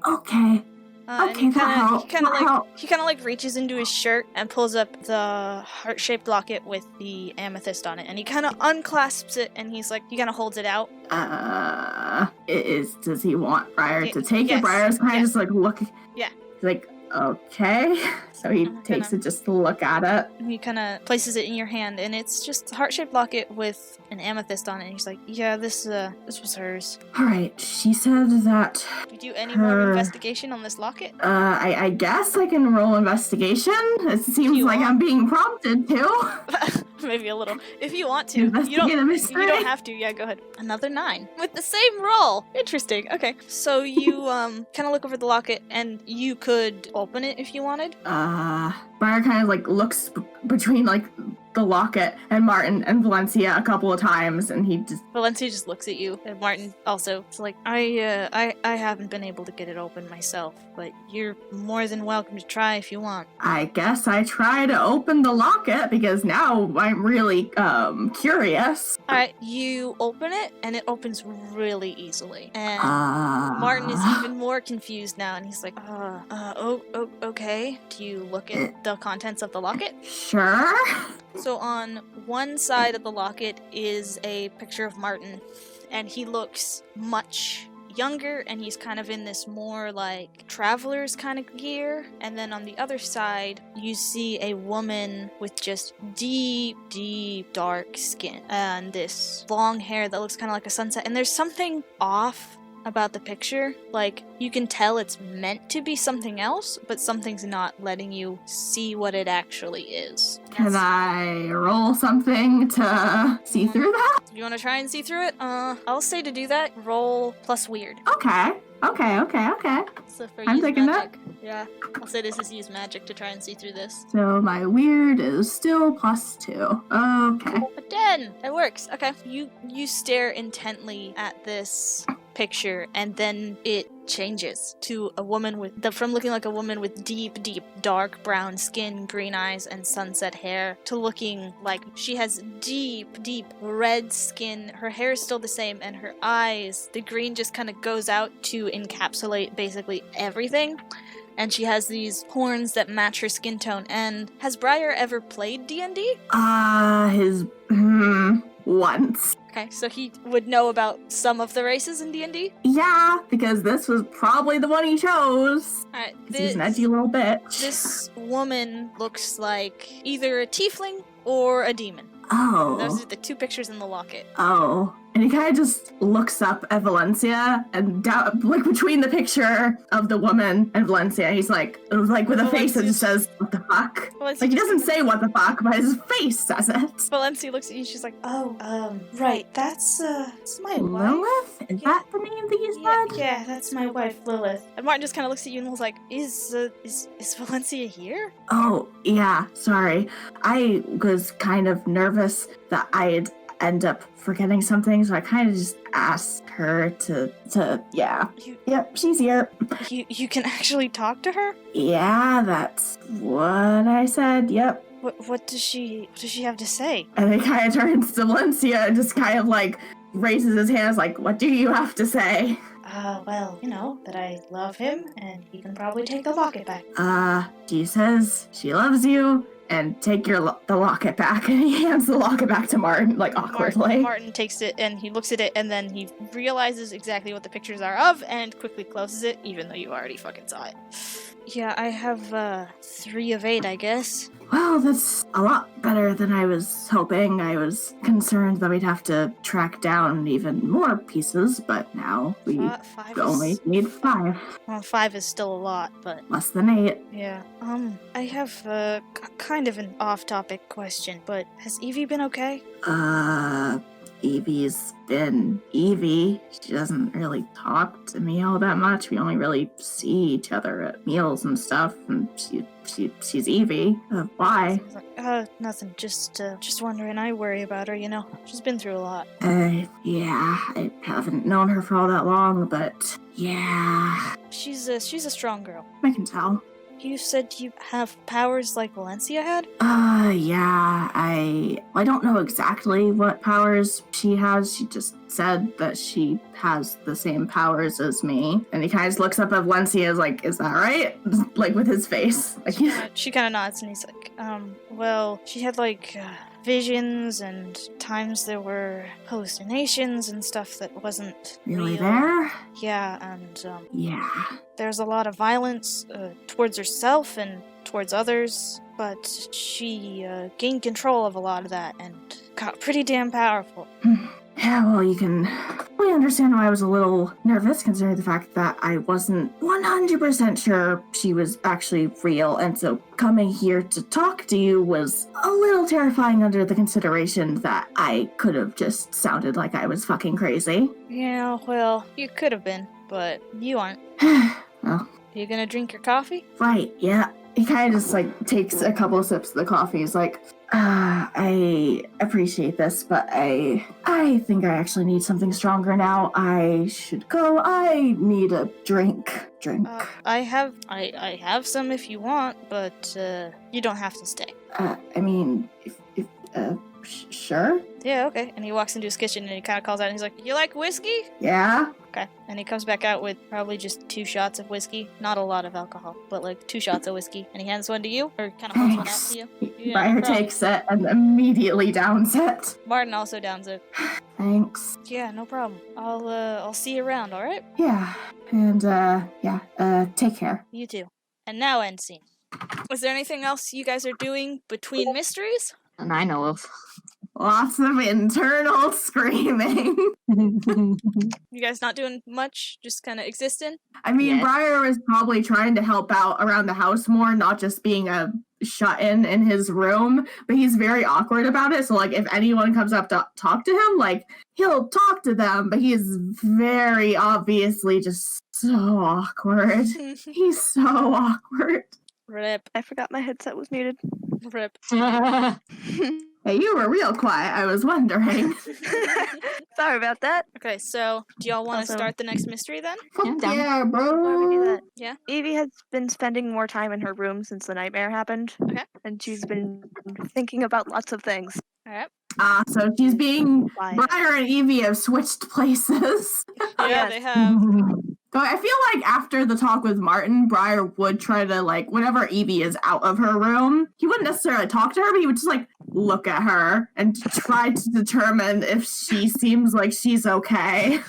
Okay. And Okay, that he kind of like reaches into his shirt and pulls up the heart-shaped locket with the amethyst on it, and he kind of unclasps it, and he's like, he kind of holds it out. Does he want Briar to take yes, it? Briar's kind of yes. just like look. Yeah. Like, okay. So he takes it just to look at it. And he kind of places it in your hand, and it's just a heart-shaped locket with an amethyst on it. And he's like, yeah, this was hers. All right. She said that. Do you do any more investigation on this locket? I guess I can roll investigation. It seems like I'm being prompted to. Maybe a little. If you want to. Investigate a mystery. You don't have to. Yeah, go ahead. Another 9. With the same roll. Interesting. Okay. So you kind of look over the locket, and you could open it if you wanted. Briar kind of like looks between like the locket and Martin and Valencia a couple of times, and Valencia just looks at you, and Martin also. It's like, I haven't been able to get it open myself, but you're more than welcome to try if you want. I guess I try to open the locket because now I'm really curious. Alright, you open it, and it opens really easily. And Martin is even more confused now, and he's like, okay. Do you look at the contents of the locket? Sure. So on one side of the locket is a picture of Martin, and he looks much younger, and he's kind of in this more like traveler's kind of gear. And then on the other side, you see a woman with just deep, deep dark skin and this long hair that looks kind of like a sunset. And there's something off about the picture. Like, you can tell it's meant to be something else, but something's not letting you see what it actually is. Can I roll something to see through that? You want to try and see through it? I'll say to do that, roll plus weird. Okay. So for I'm use taking magic. Yeah, I'll say this is use magic to try and see through this. So my weird is still +2. Okay. A 10! It works. Okay. You stare intently at this picture, and then it changes to a woman from looking like a woman with deep, deep, dark brown skin, green eyes, and sunset hair, to looking like she has deep, deep red skin. Her hair is still the same, and her eyes, the green just kind of goes out to encapsulate basically everything. And she has these horns that match her skin tone. And has Briar ever played D&D? Once. Okay, so he would know about some of the races in D&D? Yeah, because this was probably the one he chose. Alright, He's an edgy little bitch. this woman looks like either a tiefling or a demon. Oh. Those are the 2 pictures in the locket. Oh. And he kind of just looks up at Valencia and down, like between the picture of the woman and Valencia, he's like with a face that just says, what the fuck? Valencia Like, he doesn't say what the fuck, but his face says it. Valencia looks at you, she's like, right, that's my wife. Lilith? Is that the name that you said? Yeah, that's my wife, Lilith. And Martin just kind of looks at you and was like, is Valencia here? Oh, yeah, sorry. I was kind of nervous that I'd end up forgetting something, so I kind of just asked her to yeah. Yep, she's here. You can actually talk to her? Yeah, that's what I said, yep. What does she have to say? And he kind of turns to Valencia and just kind of like raises his hands like, what do you have to say? Well, that I love him, and he can probably take the locket back. She says she loves you, and take the locket back. And he hands the locket back to Martin, like, awkwardly. Martin takes it, and he looks at it, and then he realizes exactly what the pictures are of, and quickly closes it, even though you already fucking saw it. Yeah, I have, 3 of 8, I guess. Well, that's a lot better than I was hoping. I was concerned that we'd have to track down even more pieces, but now we only need 5. Well, 5 is still a lot, but... Less than 8. Yeah. I have kind of an off-topic question, but has Evie been okay? Evie's been Evie. She doesn't really talk to me all that much. We only really see each other at meals and stuff, and she's Evie. Why? Nothing. Just wondering. I worry about her, She's been through a lot. Yeah, I haven't known her for all that long, but yeah. She's a strong girl. I can tell. You said you have powers like Valencia had? Yeah, I don't know exactly what powers she has. She just said that she has the same powers as me. And he kind of just looks up at Valencia is like, is that right? Like with his face. Like, she kind of nods and he's like, well, she had visions and times there were hallucinations and stuff that wasn't really real. there? Yeah, and yeah. There's a lot of violence towards herself and towards others, but she gained control of a lot of that and got pretty damn powerful. Yeah, well, you can really understand why I was a little nervous considering the fact that I wasn't 100% sure she was actually real, and so coming here to talk to you was a little terrifying under the consideration that I could have just sounded like I was fucking crazy. Yeah, well, you could have been, but you aren't. Well, you gonna drink your coffee? Right, yeah. He kind of just takes a couple of sips of the coffee. He's like, I appreciate this, but I think I actually need something stronger now. I should go. I need a drink. I have some if you want, but you don't have to stay. I mean, sure. Yeah, okay. And he walks into his kitchen and he kind of calls out and he's like, you like whiskey? Yeah. Okay. And he comes back out with probably just 2 shots of whiskey. Not a lot of alcohol, but 2 shots of whiskey. And he hands one to you, or kind of holds one out to you. Yeah, Briar takes it and immediately downs it. Martin also downs it. Thanks. Yeah, no problem. I'll see you around, alright? Yeah. And, take care. You too. And now end scene. Was there anything else you guys are doing between mysteries? And I know of. Lots of internal screaming. You guys not doing much? Just kind of existing? I mean, Yes. Briar was probably trying to help out around the house more, not just being a shut-in in his room, but he's very awkward about it. So, if anyone comes up to talk to him, he'll talk to them, but he is very obviously just so awkward. He's so awkward. Rip. I forgot my headset was muted. Rip. Hey, you were real quiet. I was wondering. Sorry about that. Okay, so do y'all want to Also- start the next mystery then? Fuck down. yeah, Why would we do bro. that? Yeah? Evie has been spending more time in her room since the nightmare happened. Okay. And she's been thinking about lots of things. Alright. So she's being... Why? Briar and Evie have switched places. Yeah, yes. they have. So I feel like after the talk with Martin, Briar would try to, whenever Evie is out of her room, he wouldn't necessarily talk to her, but he would just, look at her and try to determine if she seems like she's okay.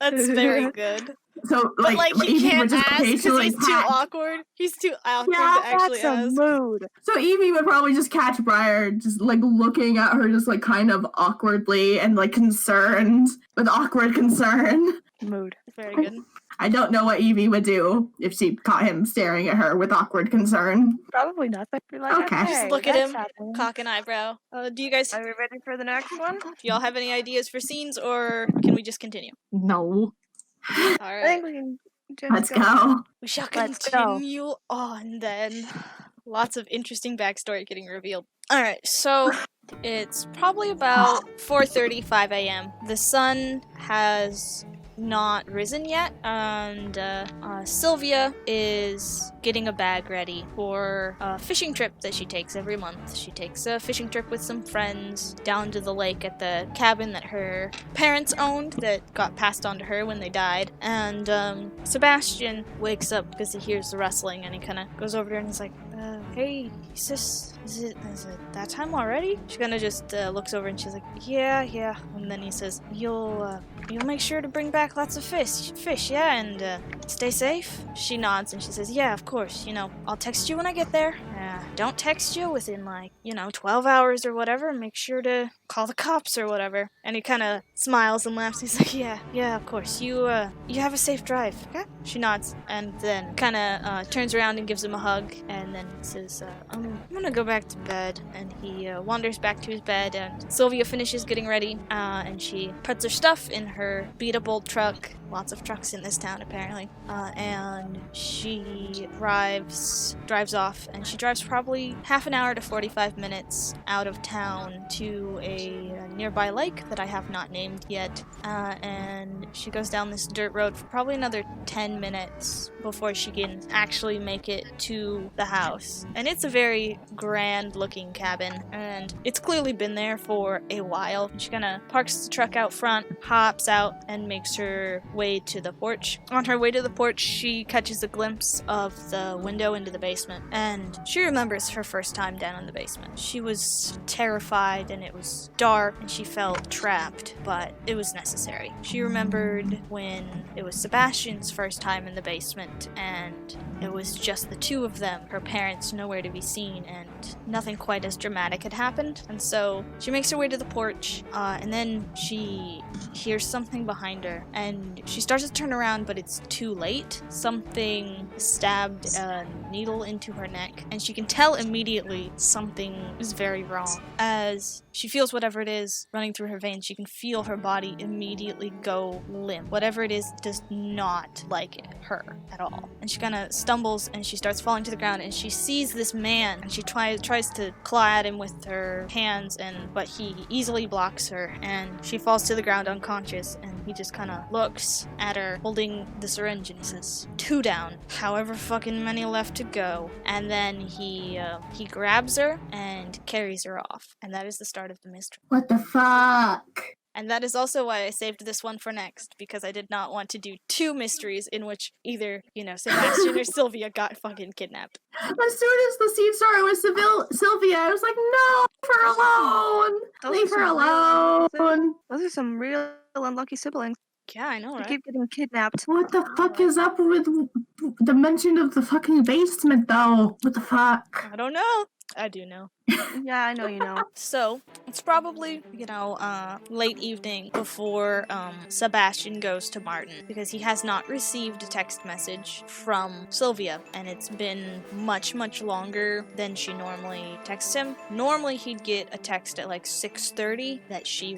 That's very good. So, But he Evie can't would just ask because occasionally he's too awkward. He's too awkward Yeah, to actually That's a ask. mood. So Evie would probably just catch Briar just looking at her just kind of awkwardly and concerned with awkward concern. Mood. Very good. I don't know what Evie would do if she caught him staring at her with awkward concern. Probably nothing. Be like, Okay. okay, Just look at that's him, happening. Cock an eyebrow. Do you guys Are we ready for the next one? do y'all have any ideas for scenes or can we just continue? No. I Alright. think we can just Let's go. We shall Let's go. continue on then. Lots of interesting backstory getting revealed. Alright, so it's probably about 4:35 a.m. The sun has not risen yet, and Sylvia is getting a bag ready for a fishing trip that she takes every month. She takes a fishing trip with some friends down to the lake at the cabin that her parents owned that got passed on to her when they died. And Sebastian wakes up because he hears the rustling, and he kind of goes over to her and he's like, hey, sis, is it that time already? She kind of just looks over and she's like, yeah. And then he says, you'll make sure to bring back lots of fish, yeah, and stay safe? She nods and she says, yeah, of course, I'll text you when I get there. Don't text you within 12 hours or whatever. Make sure to, call the cops or whatever. And he kind of smiles and laughs. He's like, yeah, of course. You have a safe drive. Okay? She nods and then kind of turns around and gives him a hug. And then says, I'm gonna go back to bed. And he wanders back to his bed. And Sylvia finishes getting ready. And she puts her stuff in her beat-up-old truck. Lots of trucks in this town, apparently. And she drives off, and she drives probably half an hour to 45 minutes out of town to a nearby lake that I have not named yet. And she goes down this dirt road for probably another 10 minutes before she can actually make it to the house. And it's a very grand-looking cabin, and it's clearly been there for a while. She kind of parks the truck out front, hops out, and makes her way to the porch. On her way to the porch, she catches a glimpse of the window into the basement, and she remembers her first time down in the basement. She was terrified, and it was dark, and she felt trapped, but it was necessary. She remembered when it was Sebastian's first time in the basement, and it was just the two of them, her parents nowhere to be seen, and nothing quite as dramatic had happened. And so she makes her way to the porch, and then she hears something behind her, and she starts to turn around, but it's too late. Something stabbed a needle into her neck, and she can tell immediately something is very wrong. As she feels whatever it is running through her veins, she can feel her body immediately go limp. Whatever it is does not like her at all. And she kind of stumbles, and she starts falling to the ground, and she sees this man, and she tries to claw at him with her hands, but he easily blocks her, and she falls to the ground unconscious, and he just kind of looks at her holding the syringe, and he says, 2 down, however fucking many left to go. And then he grabs her and carries her off, and that is the start of the mystery. What the fuck? And that is also why I saved this one for next, because I did not want to do 2 mysteries in which either, Sebastian or Sylvia got fucking kidnapped. As soon as the scene started with Sylvia, I was like, no, leave her alone. Those are some real unlucky siblings. Yeah, I know, They right? keep getting kidnapped. What the fuck is up with the mention of the fucking basement, though? What the fuck? I don't know. I do know. Yeah, I know you know. So, it's probably, late evening before Sebastian goes to Martin, because he has not received a text message from Sylvia, and it's been much, much longer than she normally texts him. Normally, he'd get a text at like 6:30 that she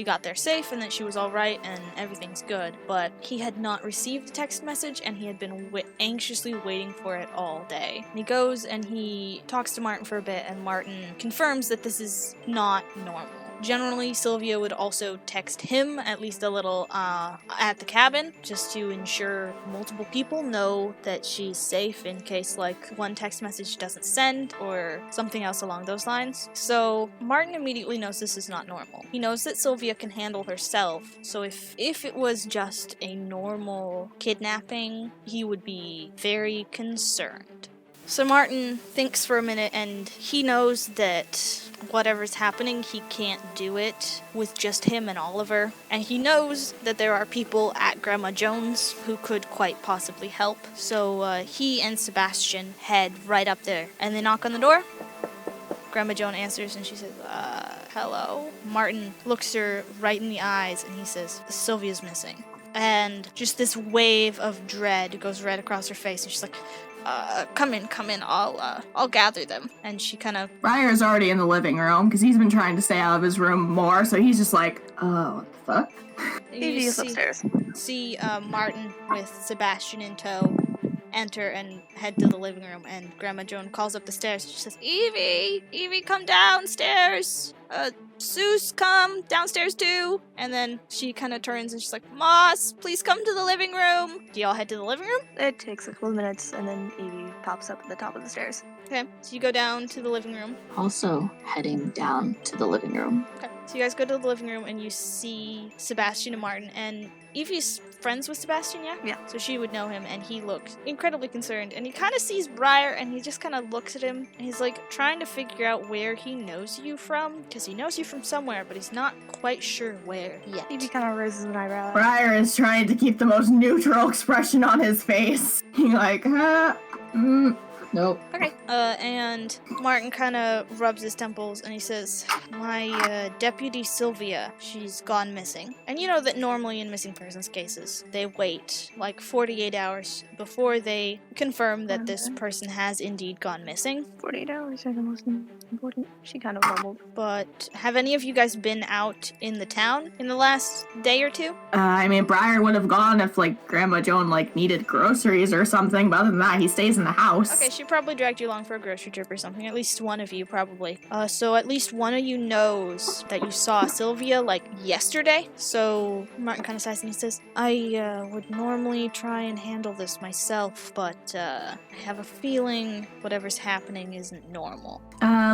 got there safe and that she was alright and everything's good, but he had not received a text message, and he had been anxiously waiting for it all day. And he goes and he talks to Martin for a bit, and Martin confirms that this is not normal. Generally, Sylvia would also text him at least a little at the cabin, just to ensure multiple people know that she's safe in case, one text message doesn't send or something else along those lines. So Martin immediately knows this is not normal. He knows that Sylvia can handle herself, so if it was just a normal kidnapping, he would be very concerned. So Martin thinks for a minute, and he knows that whatever's happening, he can't do it with just him and Oliver. And he knows that there are people at Grandma Jones who could quite possibly help. So he and Sebastian head right up there, and they knock on the door. Grandma Joan answers, and she says, hello? Martin looks her right in the eyes, and he says, Sylvia's missing. And just this wave of dread goes right across her face, and she's like, come in, I'll gather them. And she kind of... Briar's already in the living room, because he's been trying to stay out of his room more, so he's just like, what the fuck? Evie is upstairs. See Martin with Sebastian in tow enter and head to the living room, and Grandma Joan calls up the stairs. She says, Evie, come downstairs. Seuss, come downstairs too. And then she kind of turns and she's like, Moss, please come to the living room. Do y'all head to the living room? It takes a couple of minutes, and then Evie pops up at the top of the stairs. Okay, so you go down to the living room. Also heading down to the living room. Okay, so you guys go to the living room and you see Sebastian and Martin, and Evie's friends with Sebastian, yeah? Yeah. So she would know him, and he looks incredibly concerned, and he kind of sees Briar, and he just kind of looks at him, and he's like trying to figure out where he knows you from, because he knows you from somewhere, but he's not quite sure where yet. Evie kind of raises an eyebrow. Briar is trying to keep the most neutral expression on his face. He's like, Nope. Okay. And Martin kind of rubs his temples and he says, my Deputy Silvia, she's gone missing. And you know that normally in missing persons cases, they wait like 48 hours before they confirm that this person has indeed gone missing. 48 hours are the most important. She kind of mumbled. But have any of you guys been out in the town in the last day or two? I mean, Briar would have gone if, like, Grandma Joan, like, needed groceries or something, but other than that, he stays in the house. Okay, she probably dragged you along for a grocery trip or something. At least one of you, probably. So at least one of you knows that you saw Sylvia, like, yesterday. So Martin kind of sighs and he says, I would normally try and handle this myself, but I have a feeling whatever's happening isn't normal.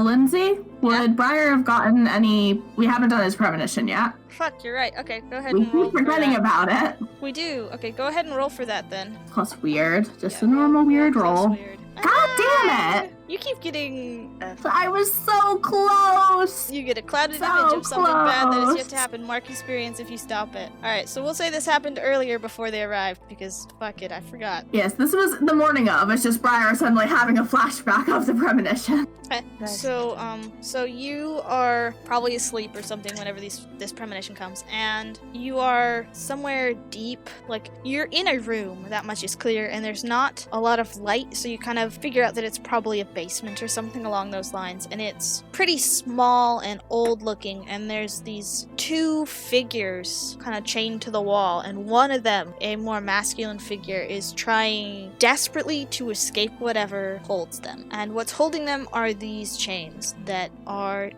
Lindsay, would Briar have gotten any... We haven't done his premonition yet. Fuck, you're right. Okay, go ahead We and roll keep for forgetting that. about it. We do. Okay, go ahead and roll for that then. Plus weird. Just Yeah, a normal weird plus roll. weird. God damn it! You keep getting... I was so close! You get a clouded So image of something bad that is yet close. to happen. Mark experience if you stop it. Alright, so we'll say this happened earlier before they arrived, because fuck it, I forgot. Yes, this was the morning of. It's just Briar suddenly having a flashback of the premonition. Okay, Nice. so you are probably asleep or something whenever this premonition comes, and you are somewhere deep, like you're in a room, that much is clear, and there's not a lot of light, so you kind of figure out that it's probably a basement or something along those lines, and it's pretty small and old looking, and there's these two figures kind of chained to the wall, and one of them, a more masculine figure, is trying desperately to escape whatever holds them, and what's holding them are these chains that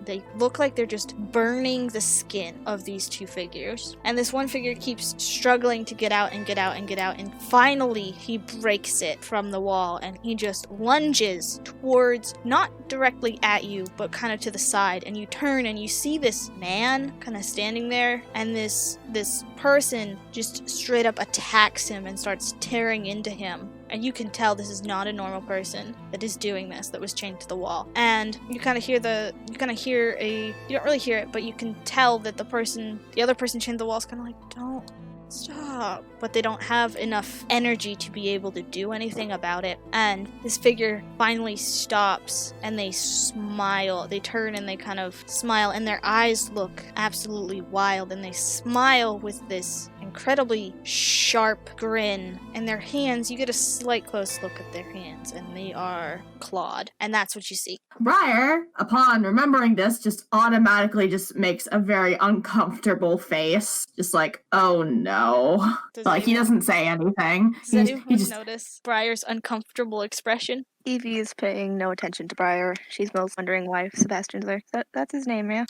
they look like they're just burning the skin of these two figures, and this one figure keeps struggling to get out and get out and get out, and finally he breaks it from the wall and he just lunges towards, not directly at you, but kind of to the side, and you turn and you see this man kind of standing there, and this person just straight up attacks him and starts tearing into him. And you can tell this is not a normal person that is doing this, that was chained to the wall. And you kind of hear you don't really hear it, but you can tell that the other person chained to the wall is kind of like, don't stop. But they don't have enough energy to be able to do anything about it. And this figure finally stops and they smile. They turn and they kind of smile, and their eyes look absolutely wild, and they smile with this incredibly sharp grin, and their hands, you get a slight close look at their hands, and they are clawed, and that's what you see. Briar, upon remembering this, just automatically just makes a very uncomfortable face. Just like, oh no. Like, he doesn't say anything. Does He anyone just notice Briar's uncomfortable expression? Evie is paying no attention to Briar. She's most wondering why Sebastian's there. That's his name, yeah?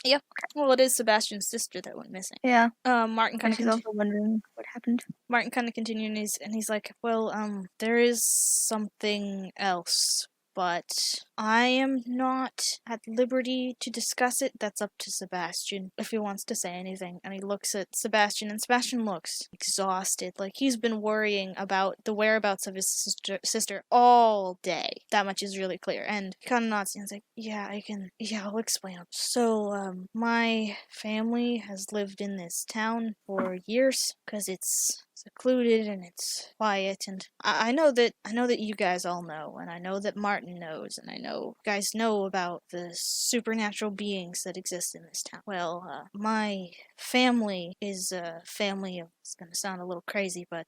Well, it is Sebastian's sister that went missing. Yeah. Martin kind And of she's also wondering what happened. Martin kind of continued, and he's like, well, there is something else, but I am not at liberty to discuss it. That's up to Sebastian, if he wants to say anything. And he looks at Sebastian, and Sebastian looks exhausted. Like, he's been worrying about the whereabouts of his sister all day. That much is really clear. And he kind of nods, and he's like, I'll explain. So, my family has lived in this town for years, because it's secluded and it's quiet, and I know that you guys all know, and I know that Martin knows, and I know you guys know about the supernatural beings that exist in this town. Well, my family is a family of, it's gonna sound a little crazy, but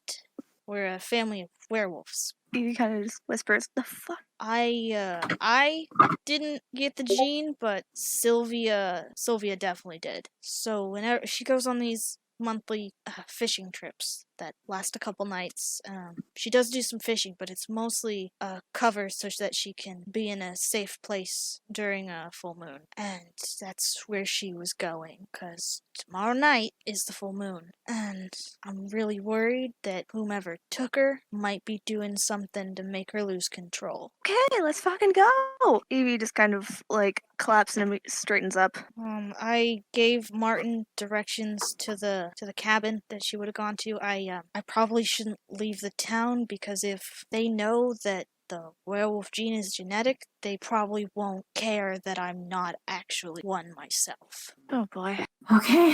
we're a family of werewolves. Evie kind of just whispers, the fuck? I didn't get the gene, but Sylvia definitely did. So whenever she goes on these monthly fishing trips that last a couple nights, she does do some fishing, but it's mostly cover so that she can be in a safe place during a full moon, and that's where she was going, because tomorrow night is the full moon, and I'm really worried that whomever took her might be doing something to make her lose control. Okay, let's fucking go! Evie just kind of, like, collapses and straightens up. I gave Martin directions to the cabin that she would have gone to. I probably shouldn't leave the town, because if they know that the werewolf gene is genetic, they probably won't care that I'm not actually one myself. Oh boy. okay.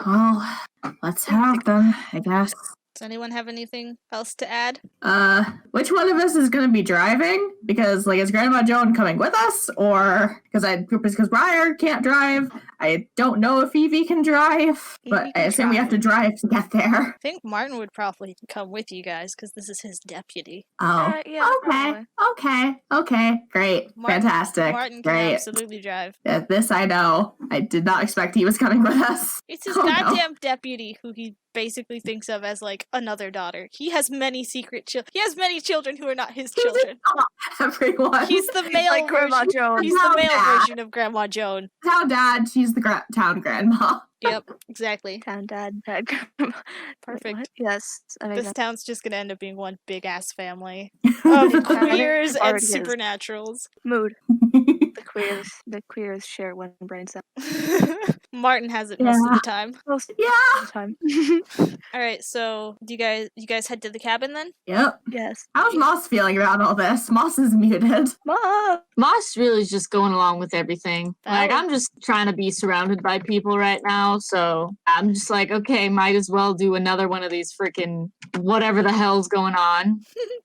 Well, let's head out then, I guess. Does anyone have anything else to add? Well, which one of us is going to be driving? Because, like, is Grandma Joan coming with us? Or because Briar can't drive? I don't know if Evie can drive, but Evie I can assume we have to drive to get there. I think Martin would probably come with you guys because this is his deputy. Oh, Yeah, okay, probably. okay, great, fantastic, Martin can great. absolutely drive. This I know. I did not expect he was coming with us. It's his Oh, no. goddamn deputy who he basically thinks of as like another daughter. He has many secret children. He has many children who are not his children. Everyone. He's the male Like Grandma version. Joan. He's the How male bad. version of Grandma Joan. Town dad, she's the town grandma. Yep, exactly. Town dad. Perfect. What? Yes. This town's just gonna end up being one big ass family of queers and Already is. supernaturals. Mood. The queers share one brain cell. Martin has it most of the time. Most Yeah. of the time. All right, so do you guys head to the cabin then? Yep. Yes. How's Moss feeling about all this? Moss is muted. Mom! Moss really is just going along with everything. Like, I'm just trying to be surrounded by people right now, so I'm just like, okay, might as well do another one of these freaking whatever the hell's going on.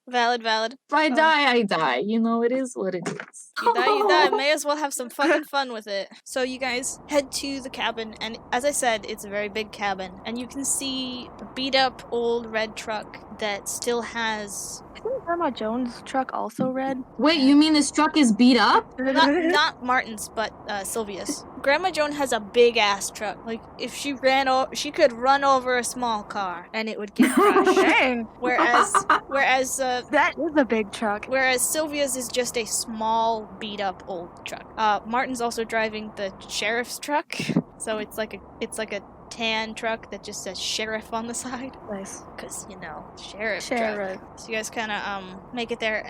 Valid. If I die, I die. You know, it is what it is. You die. May as well have some fucking fun with it. So you guys head to the cabin, and as I said, it's a very big cabin, and you can see a beat up old red truck that still has Isn't Grandma Joan's truck also red? Wait, you mean this truck is beat up? not Martin's, but Sylvia's. Grandma Joan has a big ass truck. Like if she she could run over a small car and it would get crushed. Dang. Whereas That is a big truck. Whereas Sylvia's is just a small, beat-up old truck. Martin's also driving the sheriff's truck, so it's like a tan truck that just says sheriff on the side. Nice. Cause sheriff truck. So you guys kind of make it there.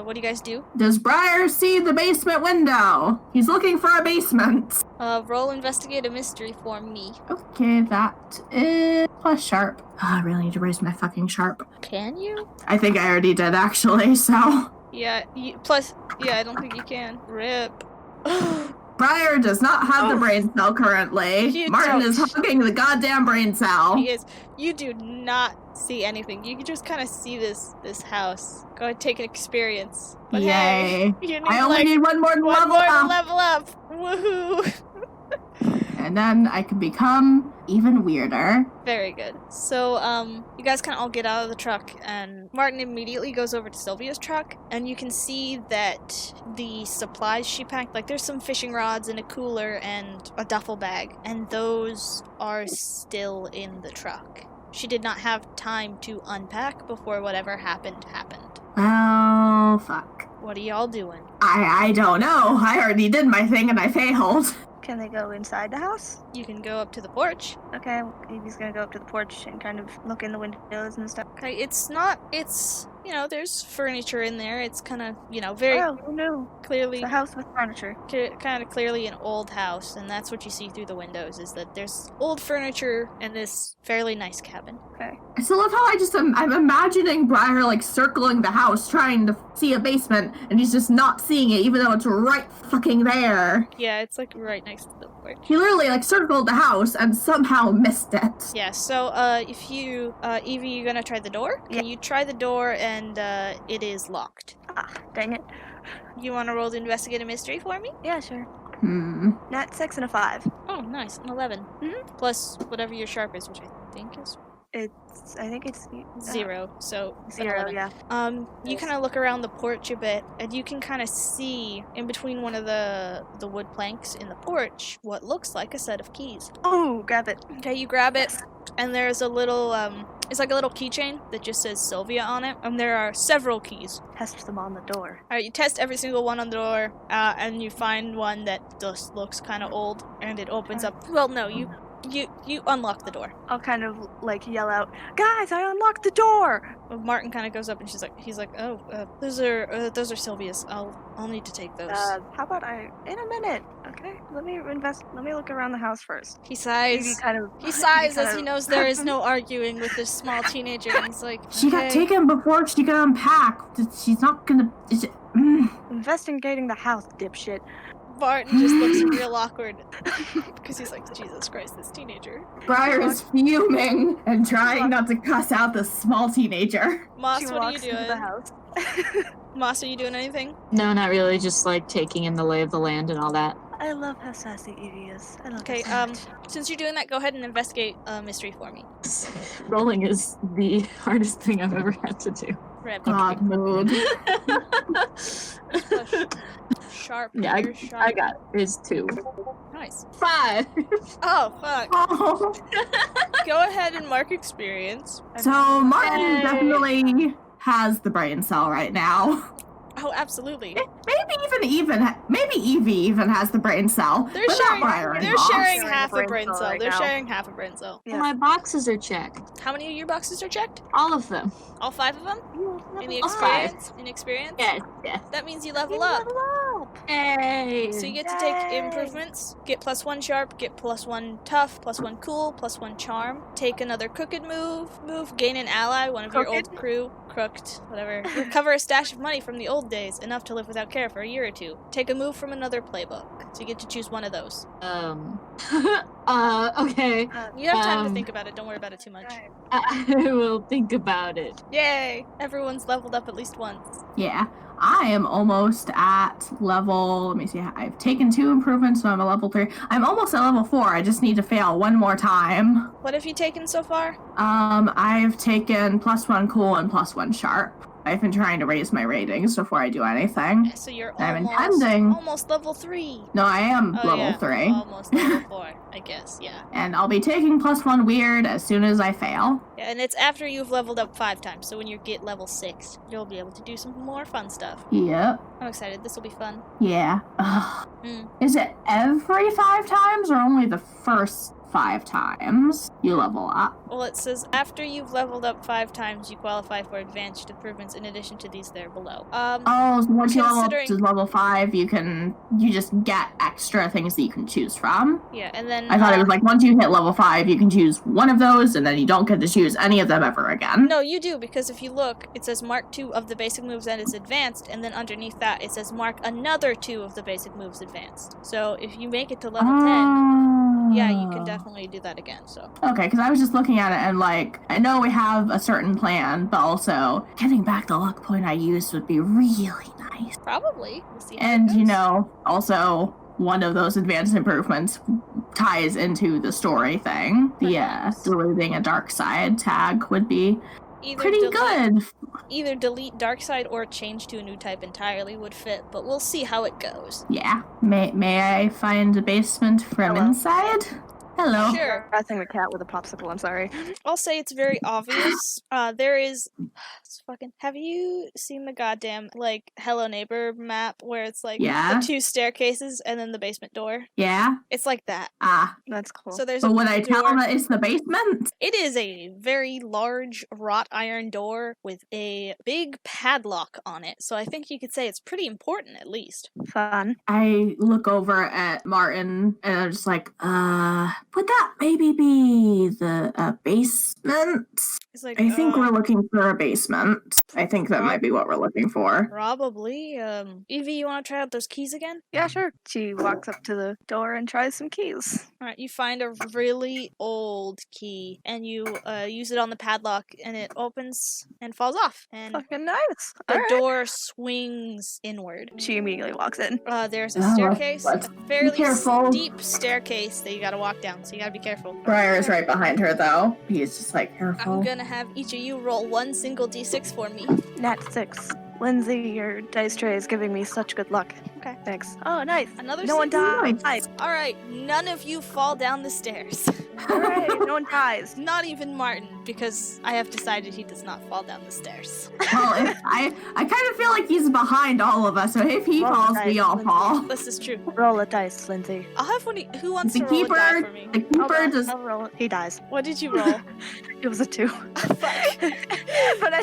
What do you guys do? Does Briar see the basement window? He's looking for a basement. Roll investigate a mystery for me. Okay, that is plus sharp. I really need to raise my fucking sharp. Can you? I think I already did actually, so. Yeah. I don't think you can. Rip. Briar does not have the brain cell currently. You Martin don't. is hugging the goddamn brain cell. He is. You do not see anything. You can just kind of see this house. Go ahead, take an experience. But Yay. hey, you need I only need one more to one level more to up. level up. Woohoo! And then I can become even weirder. Very good. So, you guys can all get out of the truck, and Martin immediately goes over to Sylvia's truck, and you can see that the supplies she packed, like there's some fishing rods and a cooler and a duffel bag, and those are still in the truck. She did not have time to unpack before whatever happened. Oh, fuck. What are y'all doing? I don't know. I already did my thing and I failed. Can they go inside the house? You can go up to the porch. Okay, Evie's gonna go up to the porch and kind of look in the windows and stuff. Okay, it's, there's furniture in there. It's kind of, very Oh, who knew? clearly... It's a house with furniture. Kind of clearly an old house, and that's what you see through the windows, is that there's old furniture in this fairly nice cabin. Okay. I still love how I'm imagining Briar like circling the house trying to see a basement and he's just not seeing it even though it's right fucking there. Yeah, it's like right next to the porch. He literally like circled the house and somehow missed it. Yeah, so if you, Evie, you're gonna try the door? Yeah. Can you try the door and it is locked? Ah, dang it. You wanna roll to investigate a mystery for me? Yeah, sure. Nat 6 and a 5. Oh, nice, an 11. Mhm. Plus whatever your sharp is, which I think is I think it's 0, so an 0, 11. yeah. You kind of look around the porch a bit, and you can kind of see in between one of the wood planks in the porch what looks like a set of keys. Oh, grab it. Okay, you grab it, and there's a little, it's like a little keychain that just says Sylvia on it, and there are several keys. Test them on the door. Alright, you test every single one on the door, and you find one that just looks kind of old, and it opens up. Well, no, you unlock the door. I'll kind of like yell out, "Guys, I unlocked the door!" Martin kind of goes up and he's like, oh, those are Sylvia's. I'll need to take those. How about in a minute? Okay, let me look around the house first. He sighs. Evie He sighs as he knows there is no arguing with this small teenager. And he's like, She got taken before she could unpack. She's not gonna... Investigating the house, dipshit. Barton just looks real awkward because he's like, Jesus Christ, this teenager. Briar is fuming and trying not to cuss out this small teenager. Moss, She what are you walks into the doing? house. Moss, are you doing anything? No, not really. Just like taking in the lay of the land and all that. I love how sassy Evie is. I love Okay, her so much. since you're doing that, go ahead and investigate a mystery for me. Rolling is the hardest thing I've ever had to do. Red. God mood. Sharp. Yeah, you're sharp. I got it. It's 2. Nice. 5. Oh, fuck. Oh. Go ahead and mark experience. So Martin Yay. definitely has the brain cell right now. Oh, absolutely. Maybe Evie even has the brain cell. They're but sharing. not Briar and They're Moss. sharing Sharing half a a brain brain cell. cell right They're now. sharing half a brain cell. Yeah. My boxes are checked. How many of your boxes are checked? All of them. All 5 of them? In the All 5. experience? In experience? Yes, yes. That means you level up. Hey. So you get to take Yay. improvements, get +1 sharp, get +1 tough, +1 cool, +1 charm, take another crooked move, gain an ally, one of your old crew, crooked, whatever. Recover a stash of money from the old days, enough to live without care for a year or 2. Take a move from another playbook. So you get to choose one of those. Okay. You have time to Um, think about it, don't worry about it too much. I will think about it. Yay! Everyone's leveled up at least once. Yeah, I am almost at level. Let me see. I've taken 2 improvements, so I'm at level 3. I'm almost at level 4. I just need to fail one more time. What have you taken so far? I've taken +1 cool and +1 sharp. I've been trying to raise my ratings before I do anything. So you're I'm almost, intending. almost level 3. No, I am Oh, level yeah, 3. Almost level 4, I guess, yeah. And I'll be taking +1 weird as soon as I fail. Yeah, and it's after you've leveled up 5 times, so when you get level 6, you'll be able to do some more fun stuff. Yep. I'm excited, this will be fun. Yeah. Ugh. Mm. Is it every 5 times or only the first 5 times you level up? Well, it says after you've leveled up 5 times, you qualify for advanced improvements in addition to these there below. Oh, so once you level up Considering- to level 5, you just get extra things that you can choose from. Yeah, and then... I thought it was like once you hit level 5, you can choose one of those, and then you don't get to choose any of them ever again. No, you do, because if you look, it says mark 2 of the basic moves and it's advanced, and then underneath that, it says mark another 2 of the basic moves advanced. So if you make it to level 10, yeah, you can definitely do that again, so... Okay, because I was just looking at it and like, I know we have a certain plan, but also getting back the luck point I used would be really nice. Probably. We'll see how And, it you goes. know, also one of those advanced improvements ties into the story thing. Yeah, Perhaps. deleting a dark side tag would be Either pretty delete- good. Either delete dark side or change to a new type entirely would fit, but we'll see how it goes. Yeah. May I find a basement from Hello. inside? Hello. Sure. Harassing the cat with a popsicle, I'm sorry. I'll say it's very obvious. There is... It's fucking... Have you seen the goddamn, like, Hello Neighbor map where it's, like, Yeah. the 2 staircases and then the basement door? Yeah. It's like that. Ah. That's cool. So there's But a would I tell door. that it's the basement? It is a very large wrought iron door with a big padlock on it, so I think you could say it's pretty important at least. Fun. I look over at Martin and I'm just like, would that maybe be the basement? It's like, I think we're looking for a basement. I think that might be what we're looking for. probably. Evie, you want to try out those keys again? Yeah, sure. She walks up to the door and tries some keys. Alright, you find a really old key, and you use it on the padlock, and it opens and falls off, and Fucking nice. the Alright. door swings inward. She immediately walks in. There's a Oh, staircase, let's a fairly careful. steep staircase that you gotta walk down, so you gotta be careful. Briar is right behind her though. He's just like, careful. I'm gonna have each of you roll 1 single d6 for me. Nat 6. Lindsay, your dice tray is giving me such good luck. Okay. Thanks. Oh, nice. Another No one 6. dies. Alright, none of you fall down the stairs. Hooray, no one dies. Not even Martin, because I have decided he does not fall down the stairs. Well, I kind of feel like he's behind all of us, so if he Roll falls, the we dice, all Lindsay. fall. This is true. Roll a dice, Lindsay. I'll have one. Who wants The to roll a die keeper, for me? the keeper does. I'll roll it. He dies. What did you roll? It was a 2. Fuck. But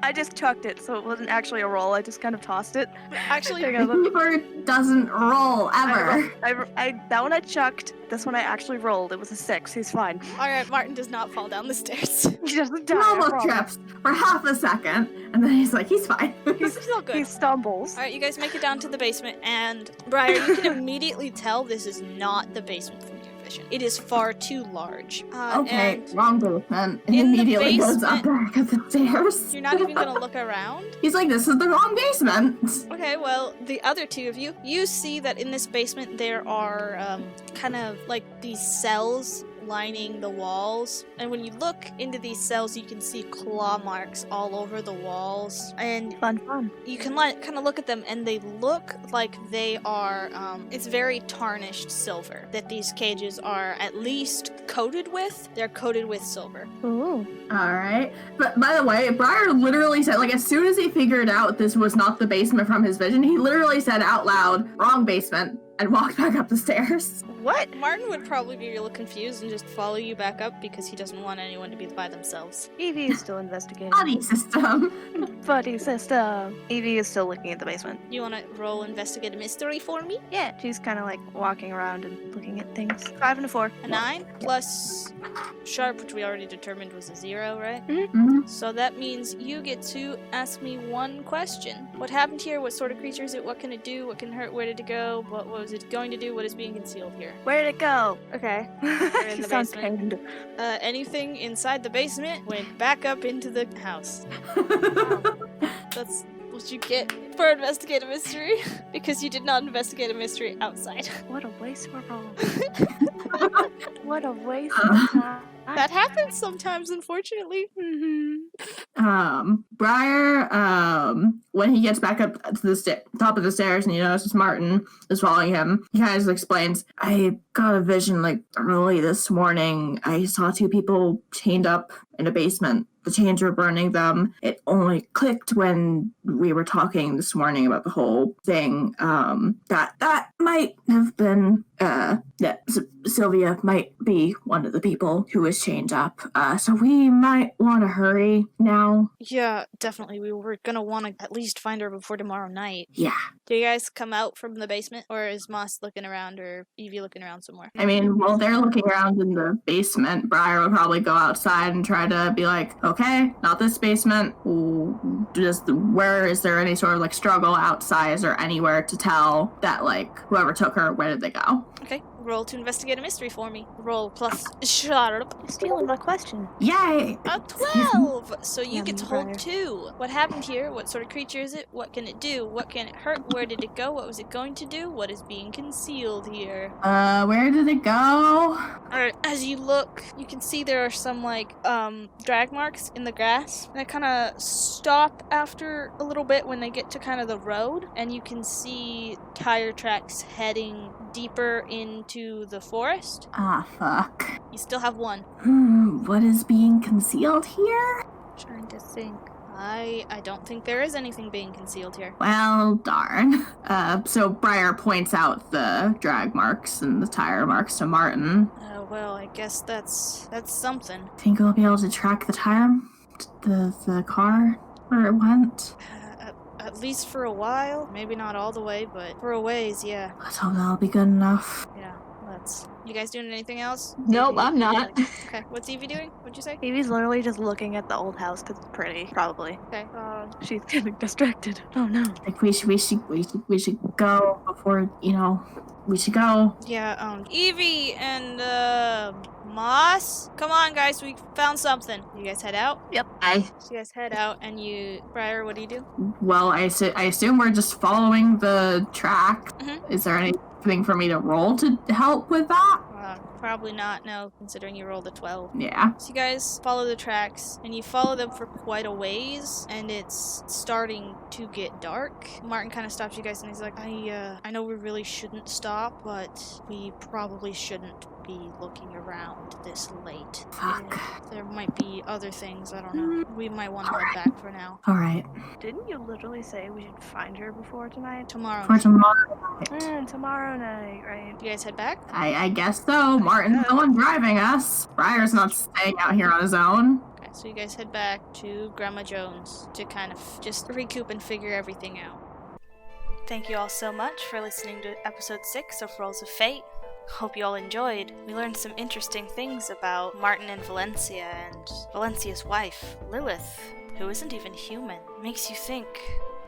I just chucked it, so it wasn't actually a roll. I just kind of tossed it. Actually, There you The go. keeper doesn't roll ever. That one I chucked, This one I actually rolled. It was a 6. He's fine. Alright, Martin does not fall down the stairs. He doesn't He die. I almost promise. trips for half a second, and then he's like, he's fine. He's still good. He stumbles. Alright, you guys make it down to the basement, and Briar, you can immediately tell this is not the basement from your vision. It is far too large. Okay, And wrong basement. He in the immediately goes up basement- back at the stairs. you're not even gonna look around? He's like, this is the wrong basement. Okay, well, the other two of you, you see that in this basement there are kind of like these cells lining the walls. And when you look into these cells, you can see claw marks all over the walls. And Fun. you can kind of look at them, and they look like they are, it's very tarnished silver that these cages are at least coated with. They're coated with silver. Ooh. All right. But by the way, Briar literally said, like, as soon as he figured out this was not the basement from his vision, he literally said out loud, wrong basement, and walked back up the stairs. What? Martin would probably be real confused and just follow you back up because he doesn't want anyone to be by themselves. Evie is still investigating. Body system. Buddy system. Evie is still looking at the basement. You want to roll investigate a mystery for me? Yeah, she's kind of like walking around and looking at things. 5 and a 4. A 9 plus sharp, which we already determined was a 0, right? Mhm. So that means you get to ask me one question. What happened here? What sort of creature is it? What can it do? What can hurt? Where did it go? What was it going to do? What is being concealed here? Where did it go? Okay. in She the sounds basement. pained. Anything inside the basement went back up into the house. That's what you get for investigate a mystery, because you did not investigate a mystery outside. What a waste of a roll. What a waste of time. That happens sometimes, unfortunately. Briar, when he gets back up to the top of the stairs and he notices Martin is following him, he kind of just explains, I got a vision like early this morning. I saw 2 people chained up in a basement. The chains were burning them. It only clicked when we were talking this morning about the whole thing. That might have been, Sylvia might be one of the people who was chained up. So we might want to hurry now. Yeah, definitely. We were gonna want to at least find her before tomorrow night. Yeah. Do you guys come out from the basement, or is Moss looking around, or Evie looking around somewhere? I mean, while they're looking around in the basement, Briar would probably go outside and try to be like, okay, not this basement. Just where is there any sort of like struggle outside? Is there anywhere to tell that like whoever took her, where did they go? Okay, roll to investigate a mystery for me. Roll plus sharp. You're stealing my question. Yay! A 12! So you Yeah, get to me hold brother. 2. What happened here? What sort of creature is it? What can it do? What can it hurt? Where did it go? What was it going to do? What is being concealed here? Where did it go? Alright, as you look, you can see there are some, like, drag marks in the grass. And they kind of stop after a little bit when they get to kind of the road. And you can see tire tracks heading deeper into the forest. Ah, fuck. You still have 1. What is being concealed here? Trying to think. I don't think there is anything being concealed here. Well, darn. So Briar points out the drag marks and the tire marks to Martin. Well, I guess that's something. Think we'll be able to track the tire, the car, where it went? At least for a while. Maybe not all the way, but for a ways, yeah. Let's hope that'll be good enough. Yeah, let's... You guys doing anything else? Nope, Evie? I'm not. Okay, what's Evie doing? What'd you say? Evie's literally just looking at the old house because it's pretty, probably. Okay, She's getting distracted. Oh no. Like we should go before, we should go. yeah, Evie and, Moss? Come on, guys, we found something. You guys head out? I So you guys head out, and Briar, what do you do? Well, I assume we're just following the track. Mhm. Is there anything for me to roll to help with that? Probably not, no, considering you rolled a 12. Yeah. So you guys follow the tracks, and you follow them for quite a ways, and it's starting to get dark. Martin kind of stops you guys, and he's like, I know we really shouldn't stop, but we probably shouldn't be looking around this late. Fuck. There might be other things, I don't know. We might want to head back for now. All right. Didn't you literally say we should find her before tonight? Tomorrow. For tomorrow. Tomorrow night, right? You guys head back? I guess so. Martin's the one driving us. Briar's not staying out here on his own. Okay, so you guys head back to Grandma Jones to kind of just recoup and figure everything out. Thank you all so much for listening to episode 6 of Rolls of Fate. Hope you all enjoyed. We learned some interesting things about Martin and Valencia and Valencia's wife, Lilith, who isn't even human. Makes you think,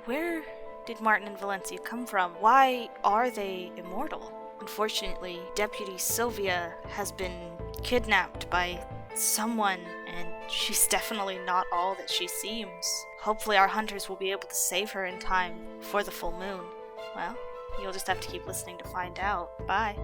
where did Martin and Valencia come from? Why are they immortal? Unfortunately, Deputy Silvia has been kidnapped by someone, and she's definitely not all that she seems. Hopefully our hunters will be able to save her in time for the full moon. Well, you'll just have to keep listening to find out. Bye.